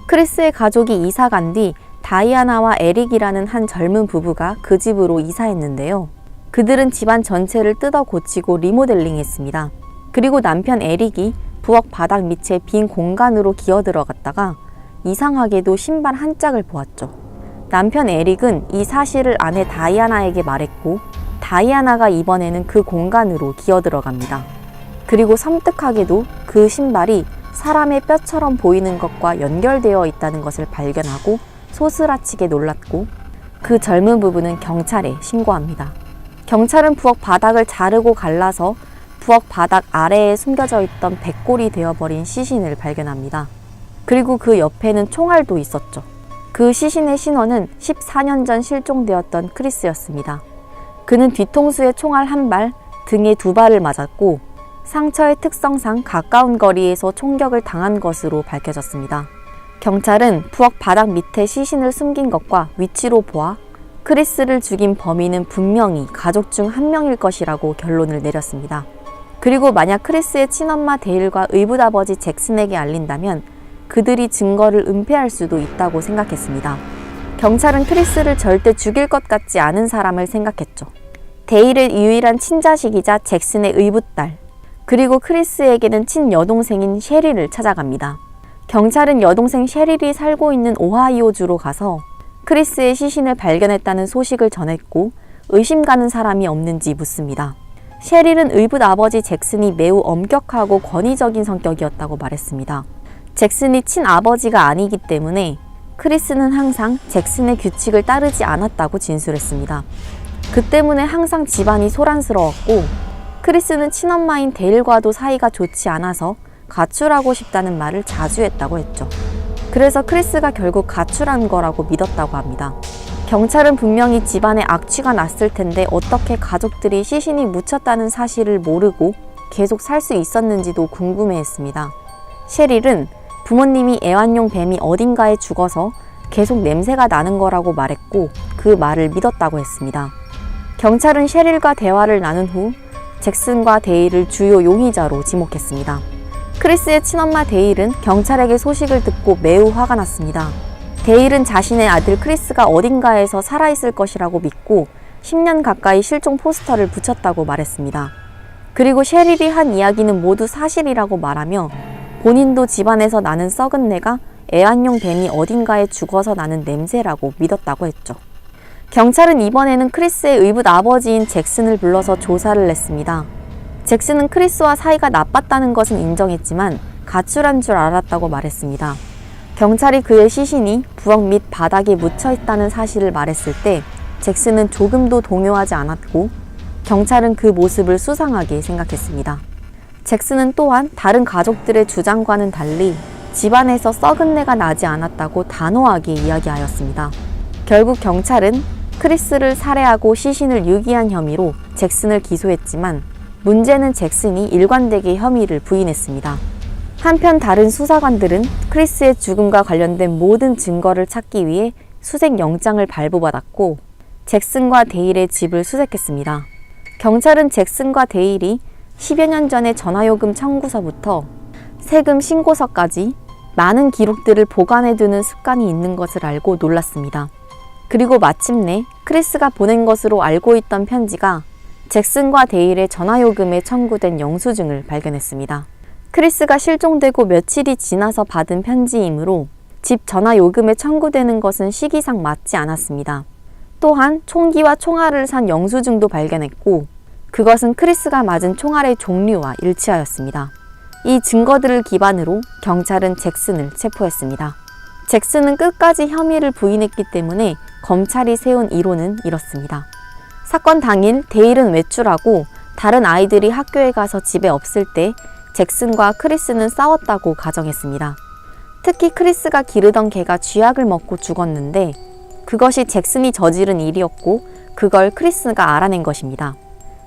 크리스의 가족이 이사 간 뒤 다이아나와 에릭이라는 한 젊은 부부가 그 집으로 이사했는데요. 그들은 집안 전체를 뜯어 고치고 리모델링 했습니다. 그리고 남편 에릭이 부엌 바닥 밑에 빈 공간으로 기어 들어갔다가 이상하게도 신발 한 짝을 보았죠. 남편 에릭은 이 사실을 아내 다이아나에게 말했고 다이아나가 이번에는 그 공간으로 기어 들어갑니다. 그리고 섬뜩하게도 그 신발이 사람의 뼈처럼 보이는 것과 연결되어 있다는 것을 발견하고 소스라치게 놀랐고 그 젊은 부부는 경찰에 신고합니다. 경찰은 부엌 바닥을 자르고 갈라서 부엌 바닥 아래에 숨겨져 있던 백골이 되어버린 시신을 발견합니다. 그리고 그 옆에는 총알도 있었죠. 그 시신의 신원은 14년 전 실종되었던 크리스였습니다. 그는 뒤통수에 총알 1발, 등에 2발을 맞았고 상처의 특성상 가까운 거리에서 총격을 당한 것으로 밝혀졌습니다. 경찰은 부엌 바닥 밑에 시신을 숨긴 것과 위치로 보아 크리스를 죽인 범인은 분명히 가족 중 한 명일 것이라고 결론을 내렸습니다. 그리고 만약 크리스의 친엄마 데일과 의붓아버지 잭슨에게 알린다면 그들이 증거를 은폐할 수도 있다고 생각했습니다. 경찰은 크리스를 절대 죽일 것 같지 않은 사람을 생각했죠. 데일의 유일한 친자식이자 잭슨의 의붓딸, 그리고 크리스에게는 친여동생인 셰릴을 찾아갑니다. 경찰은 여동생 셰릴이 살고 있는 오하이오주로 가서 크리스의 시신을 발견했다는 소식을 전했고 의심 가는 사람이 없는지 묻습니다. 셰릴은 의붓 아버지 잭슨이 매우 엄격하고 권위적인 성격이었다고 말했습니다. 잭슨이 친아버지가 아니기 때문에 크리스는 항상 잭슨의 규칙을 따르지 않았다고 진술했습니다. 그 때문에 항상 집안이 소란스러웠고 크리스는 친엄마인 데일과도 사이가 좋지 않아서 가출하고 싶다는 말을 자주 했다고 했죠. 그래서 크리스가 결국 가출한 거라고 믿었다고 합니다. 경찰은 분명히 집안에 악취가 났을 텐데 어떻게 가족들이 시신이 묻혔다는 사실을 모르고 계속 살 수 있었는지도 궁금해했습니다. 셰릴은 부모님이 애완용 뱀이 어딘가에 죽어서 계속 냄새가 나는 거라고 말했고 그 말을 믿었다고 했습니다. 경찰은 셰릴과 대화를 나눈 후 잭슨과 데일을 주요 용의자로 지목했습니다. 크리스의 친엄마 데일은 경찰에게 소식을 듣고 매우 화가 났습니다. 데일은 자신의 아들 크리스가 어딘가에서 살아있을 것이라고 믿고 10년 가까이 실종 포스터를 붙였다고 말했습니다. 그리고 셰릴이 한 이야기는 모두 사실이라고 말하며 본인도 집안에서 나는 썩은 내가 애완용 뱀이 어딘가에 죽어서 나는 냄새라고 믿었다고 했죠. 경찰은 이번에는 크리스의 의붓 아버지인 잭슨을 불러서 조사를 냈습니다. 잭슨은 크리스와 사이가 나빴다는 것은 인정했지만 가출한 줄 알았다고 말했습니다. 경찰이 그의 시신이 부엌 밑 바닥에 묻혀 있다는 사실을 말했을 때 잭슨은 조금도 동요하지 않았고 경찰은 그 모습을 수상하게 생각했습니다. 잭슨은 또한 다른 가족들의 주장과는 달리 집안에서 썩은 내가 나지 않았다고 단호하게 이야기하였습니다. 결국 경찰은 크리스를 살해하고 시신을 유기한 혐의로 잭슨을 기소했지만 문제는 잭슨이 일관되게 혐의를 부인했습니다. 한편 다른 수사관들은 크리스의 죽음과 관련된 모든 증거를 찾기 위해 수색 영장을 발부받았고 잭슨과 데일의 집을 수색했습니다. 경찰은 잭슨과 데일이 10여 년 전의 전화요금 청구서부터 세금 신고서까지 많은 기록들을 보관해두는 습관이 있는 것을 알고 놀랐습니다. 그리고 마침내 크리스가 보낸 것으로 알고 있던 편지가 잭슨과 데일의 전화요금에 청구된 영수증을 발견했습니다. 크리스가 실종되고 며칠이 지나서 받은 편지이므로 집 전화요금에 청구되는 것은 시기상 맞지 않았습니다. 또한 총기와 총알을 산 영수증도 발견했고 그것은 크리스가 맞은 총알의 종류와 일치하였습니다. 이 증거들을 기반으로 경찰은 잭슨을 체포했습니다. 잭슨은 끝까지 혐의를 부인했기 때문에 검찰이 세운 이론은 이렇습니다. 사건 당일 데일은 외출하고 다른 아이들이 학교에 가서 집에 없을 때 잭슨과 크리스는 싸웠다고 가정했습니다. 특히 크리스가 기르던 개가 쥐약을 먹고 죽었는데 그것이 잭슨이 저지른 일이었고 그걸 크리스가 알아낸 것입니다.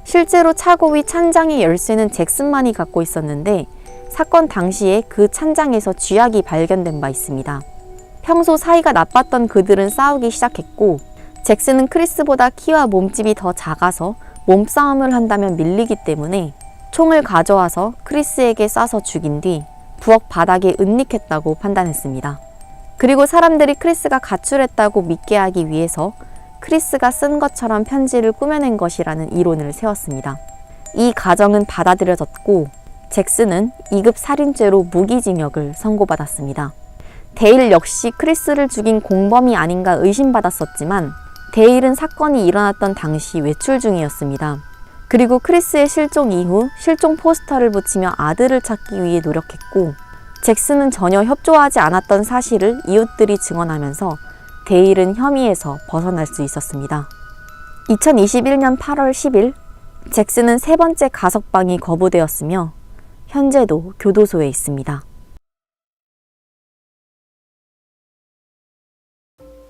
실제로 차고 위 찬장의 열쇠는 잭슨만이 갖고 있었는데 사건 당시에 그 찬장에서 쥐약이 발견된 바 있습니다. 평소 사이가 나빴던 그들은 싸우기 시작했고, 잭슨은 크리스보다 키와 몸집이 더 작아서 몸싸움을 한다면 밀리기 때문에 총을 가져와서 크리스에게 쏴서 죽인 뒤 부엌 바닥에 은닉했다고 판단했습니다. 그리고 사람들이 크리스가 가출했다고 믿게 하기 위해서 크리스가 쓴 것처럼 편지를 꾸며낸 것이라는 이론을 세웠습니다. 이 가정은 받아들여졌고 잭슨은 2급 살인죄로 무기징역을 선고받았습니다. 데일 역시 크리스를 죽인 공범이 아닌가 의심받았었지만 데일은 사건이 일어났던 당시 외출 중이었습니다. 그리고 크리스의 실종 이후 실종 포스터를 붙이며 아들을 찾기 위해 노력했고, 잭슨은 전혀 협조하지 않았던 사실을 이웃들이 증언하면서 데일은 혐의에서 벗어날 수 있었습니다. 2021년 8월 10일 잭슨은 세 번째 가석방이 거부되었으며 현재도 교도소에 있습니다.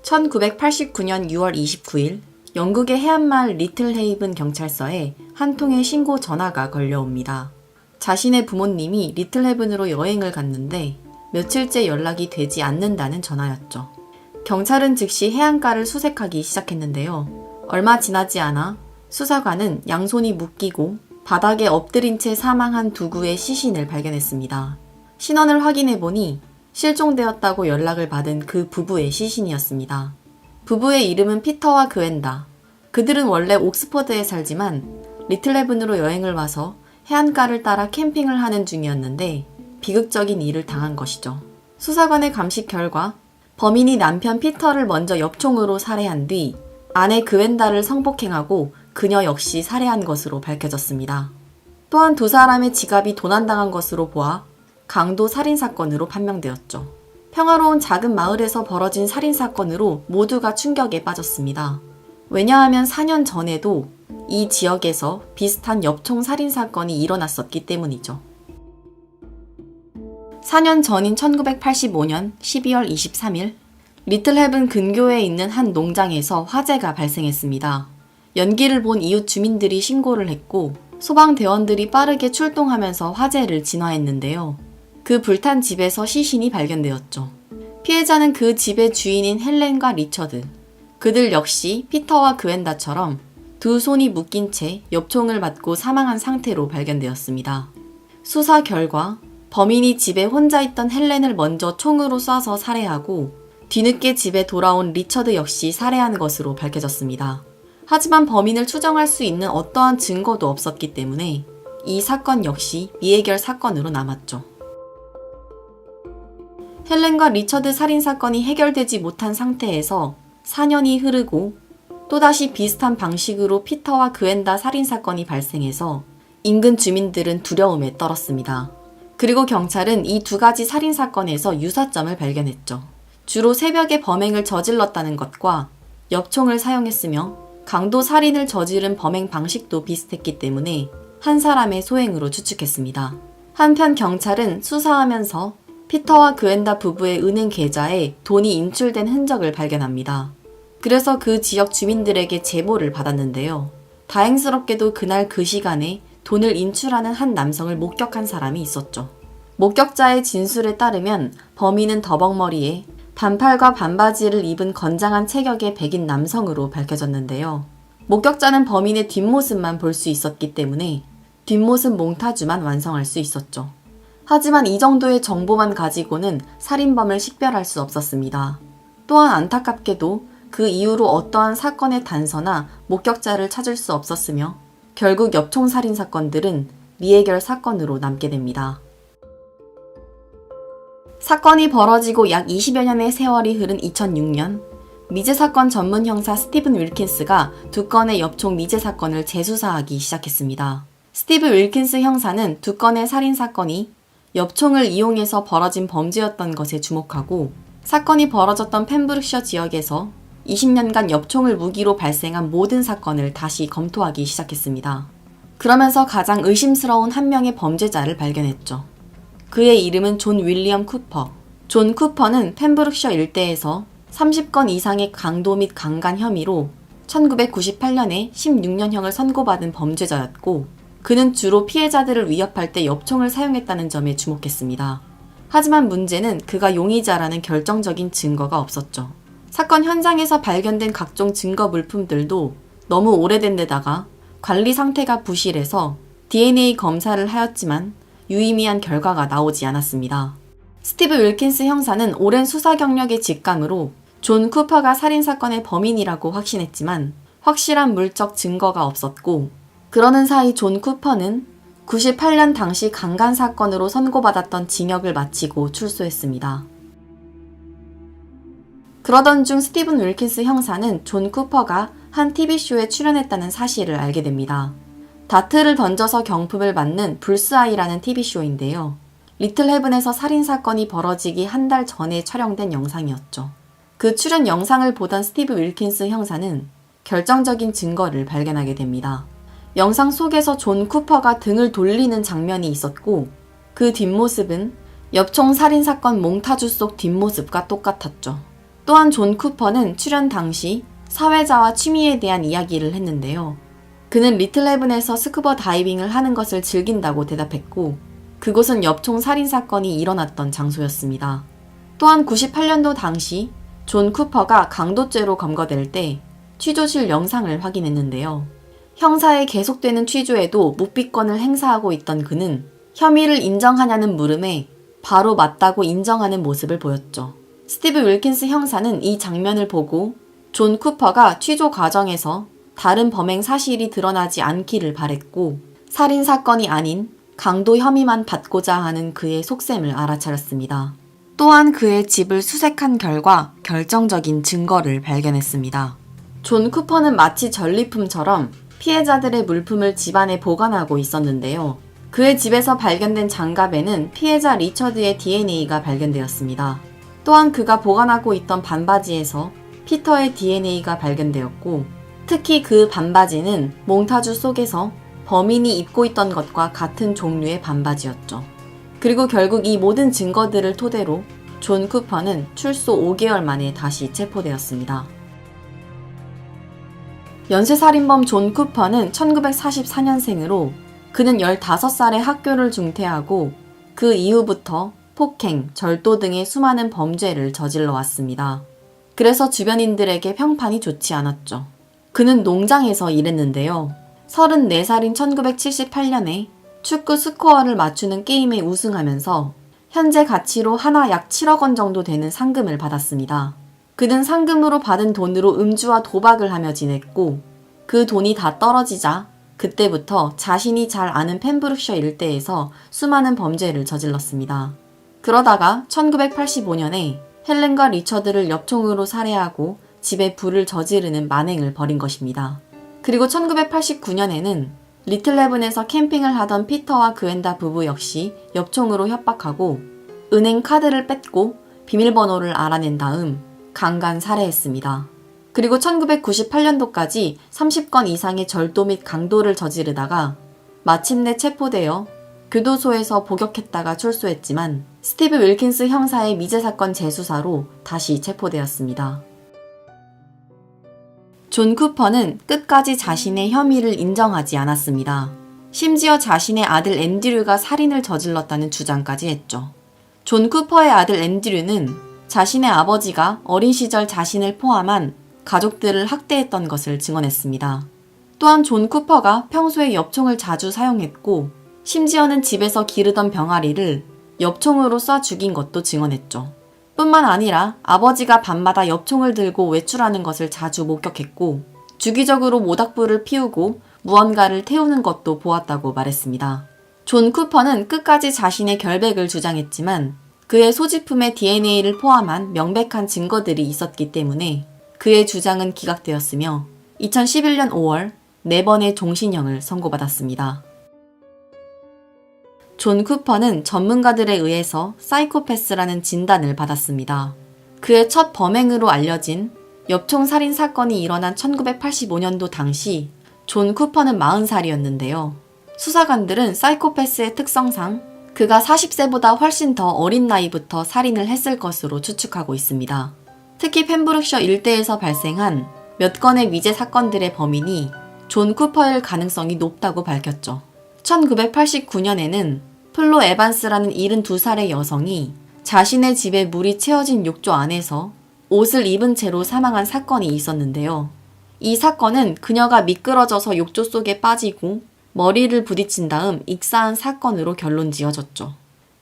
1989년 6월 29일 영국의 해안마을 리틀 헤이븐 경찰서에 한 통의 신고 전화가 걸려옵니다. 자신의 부모님이 리틀 헤븐으로 여행을 갔는데 며칠째 연락이 되지 않는다는 전화였죠. 경찰은 즉시 해안가를 수색하기 시작했는데요. 얼마 지나지 않아 수사관은 양손이 묶이고 바닥에 엎드린 채 사망한 두구의 시신을 발견했습니다. 신원을 확인해보니 실종되었다고 연락을 받은 그 부부의 시신이었습니다. 부부의 이름은 피터와 그웬다. 그들은 원래 옥스퍼드에 살지만 리틀 헤븐으로 여행을 와서 해안가를 따라 캠핑을 하는 중이었는데 비극적인 일을 당한 것이죠. 수사관의 감식 결과 범인이 남편 피터를 먼저 엽총으로 살해한 뒤 아내 그웬다를 성폭행하고 그녀 역시 살해한 것으로 밝혀졌습니다. 또한 두 사람의 지갑이 도난당한 것으로 보아 강도 살인사건으로 판명되었죠. 평화로운 작은 마을에서 벌어진 살인사건으로 모두가 충격에 빠졌습니다. 왜냐하면 4년 전에도 이 지역에서 비슷한 엽총 살인사건이 일어났었기 때문이죠. 4년 전인 1985년 12월 23일 리틀 헤븐 근교에 있는 한 농장에서 화재가 발생했습니다. 연기를 본 이웃 주민들이 신고를 했고 소방대원들이 빠르게 출동하면서 화재를 진화했는데요. 그 불탄 집에서 시신이 발견되었죠. 피해자는 그 집의 주인인 헬렌과 리처드. 그들 역시 피터와 그웬다처럼 두 손이 묶인 채 엽총을 맞고 사망한 상태로 발견되었습니다. 수사 결과 범인이 집에 혼자 있던 헬렌을 먼저 총으로 쏴서 살해하고 뒤늦게 집에 돌아온 리처드 역시 살해한 것으로 밝혀졌습니다. 하지만 범인을 추정할 수 있는 어떠한 증거도 없었기 때문에 이 사건 역시 미해결 사건으로 남았죠. 헬렌과 리처드 살인사건이 해결되지 못한 상태에서 4년이 흐르고 또다시 비슷한 방식으로 피터와 그웬다 살인사건이 발생해서 인근 주민들은 두려움에 떨었습니다. 그리고 경찰은 이 두 가지 살인사건에서 유사점을 발견했죠. 주로 새벽에 범행을 저질렀다는 것과 엽총을 사용했으며 강도 살인을 저지른 범행 방식도 비슷했기 때문에 한 사람의 소행으로 추측했습니다. 한편 경찰은 수사하면서 피터와 그웬다 부부의 은행 계좌에 돈이 인출된 흔적을 발견합니다. 그래서 그 지역 주민들에게 제보를 받았는데요. 다행스럽게도 그날 그 시간에 돈을 인출하는 한 남성을 목격한 사람이 있었죠. 목격자의 진술에 따르면 범인은 더벅머리에 반팔과 반바지를 입은 건장한 체격의 백인 남성으로 밝혀졌는데요. 목격자는 범인의 뒷모습만 볼 수 있었기 때문에 뒷모습 몽타주만 완성할 수 있었죠. 하지만 이 정도의 정보만 가지고는 살인범을 식별할 수 없었습니다. 또한 안타깝게도 그 이후로 어떠한 사건의 단서나 목격자를 찾을 수 없었으며 결국 엽총 살인 사건들은 미해결 사건으로 남게 됩니다. 사건이 벌어지고 약 20여 년의 세월이 흐른 2006년 미제 사건 전문 형사 스티븐 윌킨스가 두 건의 엽총 미제 사건을 재수사하기 시작했습니다. 스티븐 윌킨스 형사는 두 건의 살인 사건이 엽총을 이용해서 벌어진 범죄였던 것에 주목하고 사건이 벌어졌던 펜브룩셔 지역에서 20년간 엽총을 무기로 발생한 모든 사건을 다시 검토하기 시작했습니다. 그러면서 가장 의심스러운 한 명의 범죄자를 발견했죠. 그의 이름은 존 윌리엄 쿠퍼. 존 쿠퍼는 펜브룩셔 일대에서 30건 이상의 강도 및 강간 혐의로 1998년에 16년형을 선고받은 범죄자였고 그는 주로 피해자들을 위협할 때 엽총을 사용했다는 점에 주목했습니다. 하지만 문제는 그가 용의자라는 결정적인 증거가 없었죠. 사건 현장에서 발견된 각종 증거 물품들도 너무 오래된 데다가 관리 상태가 부실해서 DNA 검사를 하였지만 유의미한 결과가 나오지 않았습니다. 스티브 윌킨스 형사는 오랜 수사 경력의 직감으로 존 쿠퍼가 살인사건의 범인이라고 확신했지만 확실한 물적 증거가 없었고, 그러는 사이 존 쿠퍼는 98년 당시 강간 사건으로 선고받았던 징역을 마치고 출소했습니다. 그러던 중 스티븐 윌킨스 형사는 존 쿠퍼가 한 TV쇼에 출연했다는 사실을 알게 됩니다. 다트를 던져서 경품을 받는 불스아이라는 TV쇼인데요. 리틀 헤븐에서 살인사건이 벌어지기 한 달 전에 촬영된 영상이었죠. 그 출연 영상을 보던 스티브 윌킨스 형사는 결정적인 증거를 발견하게 됩니다. 영상 속에서 존 쿠퍼가 등을 돌리는 장면이 있었고, 그 뒷모습은 엽총 살인사건 몽타주 속 뒷모습과 똑같았죠. 또한 존 쿠퍼는 출연 당시 사회자와 취미에 대한 이야기를 했는데요. 그는 리틀 헤븐에서 스쿠버 다이빙을 하는 것을 즐긴다고 대답했고, 그곳은 엽총 살인사건이 일어났던 장소였습니다. 또한 98년도 당시 존 쿠퍼가 강도죄로 검거될 때 취조실 영상을 확인했는데요. 형사의 계속되는 취조에도 묵비권을 행사하고 있던 그는 혐의를 인정하냐는 물음에 바로 맞다고 인정하는 모습을 보였죠. 스티브 윌킨스 형사는 이 장면을 보고 존 쿠퍼가 취조 과정에서 다른 범행 사실이 드러나지 않기를 바랬고, 살인사건이 아닌 강도 혐의만 받고자 하는 그의 속셈을 알아차렸습니다. 또한 그의 집을 수색한 결과 결정적인 증거를 발견했습니다. 존 쿠퍼는 마치 전리품처럼 피해자들의 물품을 집안에 보관하고 있었는데요. 그의 집에서 발견된 장갑에는 피해자 리처드의 DNA가 발견되었습니다. 또한 그가 보관하고 있던 반바지에서 피터의 DNA가 발견되었고, 특히 그 반바지는 몽타주 속에서 범인이 입고 있던 것과 같은 종류의 반바지였죠. 그리고 결국 이 모든 증거들을 토대로 존 쿠퍼는 출소 5개월 만에 다시 체포되었습니다. 연쇄살인범 존 쿠퍼는 1944년생으로 그는 15살에 학교를 중퇴하고 그 이후부터 폭행, 절도 등의 수많은 범죄를 저질러 왔습니다. 그래서 주변인들에게 평판이 좋지 않았죠. 그는 농장에서 일했는데요. 34살인 1978년에 축구 스코어를 맞추는 게임에 우승하면서 현재 가치로 하나 약 7억 원 정도 되는 상금을 받았습니다. 그는 상금으로 받은 돈으로 음주와 도박을 하며 지냈고, 그 돈이 다 떨어지자 그때부터 자신이 잘 아는 펜브룩셔 일대에서 수많은 범죄를 저질렀습니다. 그러다가 1985년에 헬렌과 리처드를 엽총으로 살해하고 집에 불을 저지르는 만행을 벌인 것입니다. 그리고 1989년에는 리틀 헤븐에서 캠핑을 하던 피터와 그웬다 부부 역시 엽총으로 협박하고 은행 카드를 뺏고 비밀번호를 알아낸 다음 강간 살해했습니다. 그리고 1998년도까지 30건 이상의 절도 및 강도를 저지르다가 마침내 체포되어 교도소에서 복역했다가 출소했지만 스티브 윌킨스 형사의 미제 사건 재수사로 다시 체포되었습니다. 존 쿠퍼는 끝까지 자신의 혐의를 인정하지 않았습니다. 심지어 자신의 아들 앤드류가 살인을 저질렀다는 주장까지 했죠. 존 쿠퍼의 아들 앤드류는 자신의 아버지가 어린 시절 자신을 포함한 가족들을 학대했던 것을 증언했습니다. 또한 존 쿠퍼가 평소에 엽총을 자주 사용했고, 심지어는 집에서 기르던 병아리를 엽총으로 쏴 죽인 것도 증언했죠. 뿐만 아니라 아버지가 밤마다 엽총을 들고 외출하는 것을 자주 목격했고, 주기적으로 모닥불을 피우고 무언가를 태우는 것도 보았다고 말했습니다. 존 쿠퍼는 끝까지 자신의 결백을 주장했지만 그의 소지품의 DNA를 포함한 명백한 증거들이 있었기 때문에 그의 주장은 기각되었으며 2011년 5월 4번의 종신형을 선고받았습니다. 존 쿠퍼는 전문가들에 의해서 사이코패스라는 진단을 받았습니다. 그의 첫 범행으로 알려진 엽총 살인 사건이 일어난 1985년도 당시 존 쿠퍼는 40살이었는데요. 수사관들은 사이코패스의 특성상 그가 40세보다 훨씬 더 어린 나이부터 살인을 했을 것으로 추측하고 있습니다. 특히 펜브룩셔 일대에서 발생한 몇 건의 미제 사건들의 범인이 존 쿠퍼일 가능성이 높다고 밝혔죠. 1989년에는 플로 에반스라는 72살의 여성이 자신의 집에 물이 채워진 욕조 안에서 옷을 입은 채로 사망한 사건이 있었는데요. 이 사건은 그녀가 미끄러져서 욕조 속에 빠지고 머리를 부딪힌 다음 익사한 사건으로 결론 지어졌죠.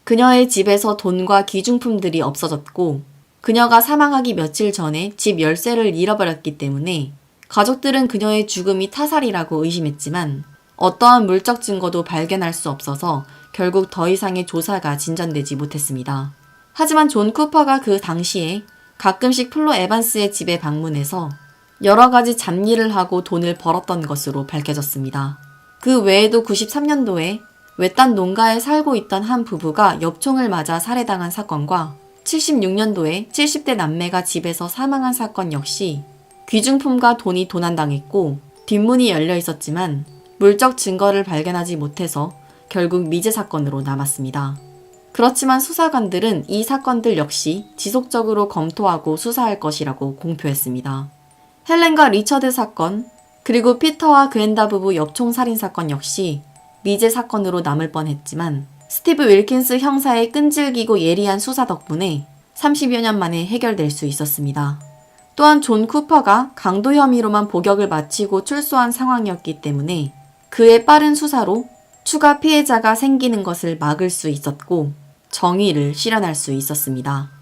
그녀의 집에서 돈과 귀중품들이 없어졌고 그녀가 사망하기 며칠 전에 집 열쇠를 잃어버렸기 때문에 가족들은 그녀의 죽음이 타살이라고 의심했지만 어떠한 물적 증거도 발견할 수 없어서 결국 더 이상의 조사가 진전되지 못했습니다. 하지만 존 쿠퍼가 그 당시에 가끔씩 플로 에반스의 집에 방문해서 여러 가지 잡일을 하고 돈을 벌었던 것으로 밝혀졌습니다. 그 외에도 93년도에 외딴 농가에 살고 있던 한 부부가 엽총을 맞아 살해당한 사건과 76년도에 70대 남매가 집에서 사망한 사건 역시 귀중품과 돈이 도난당했고 뒷문이 열려 있었지만 물적 증거를 발견하지 못해서 결국 미제 사건으로 남았습니다. 그렇지만 수사관들은 이 사건들 역시 지속적으로 검토하고 수사할 것이라고 공표했습니다. 헬렌과 리처드 사건, 그리고 피터와 그엔다 부부 엽총 살인 사건 역시 미제 사건으로 남을 뻔했지만 스티브 윌킨스 형사의 끈질기고 예리한 수사 덕분에 30여 년 만에 해결될 수 있었습니다. 또한 존 쿠퍼가 강도 혐의로만 복역을 마치고 출소한 상황이었기 때문에 그의 빠른 수사로 추가 피해자가 생기는 것을 막을 수 있었고 정의를 실현할 수 있었습니다.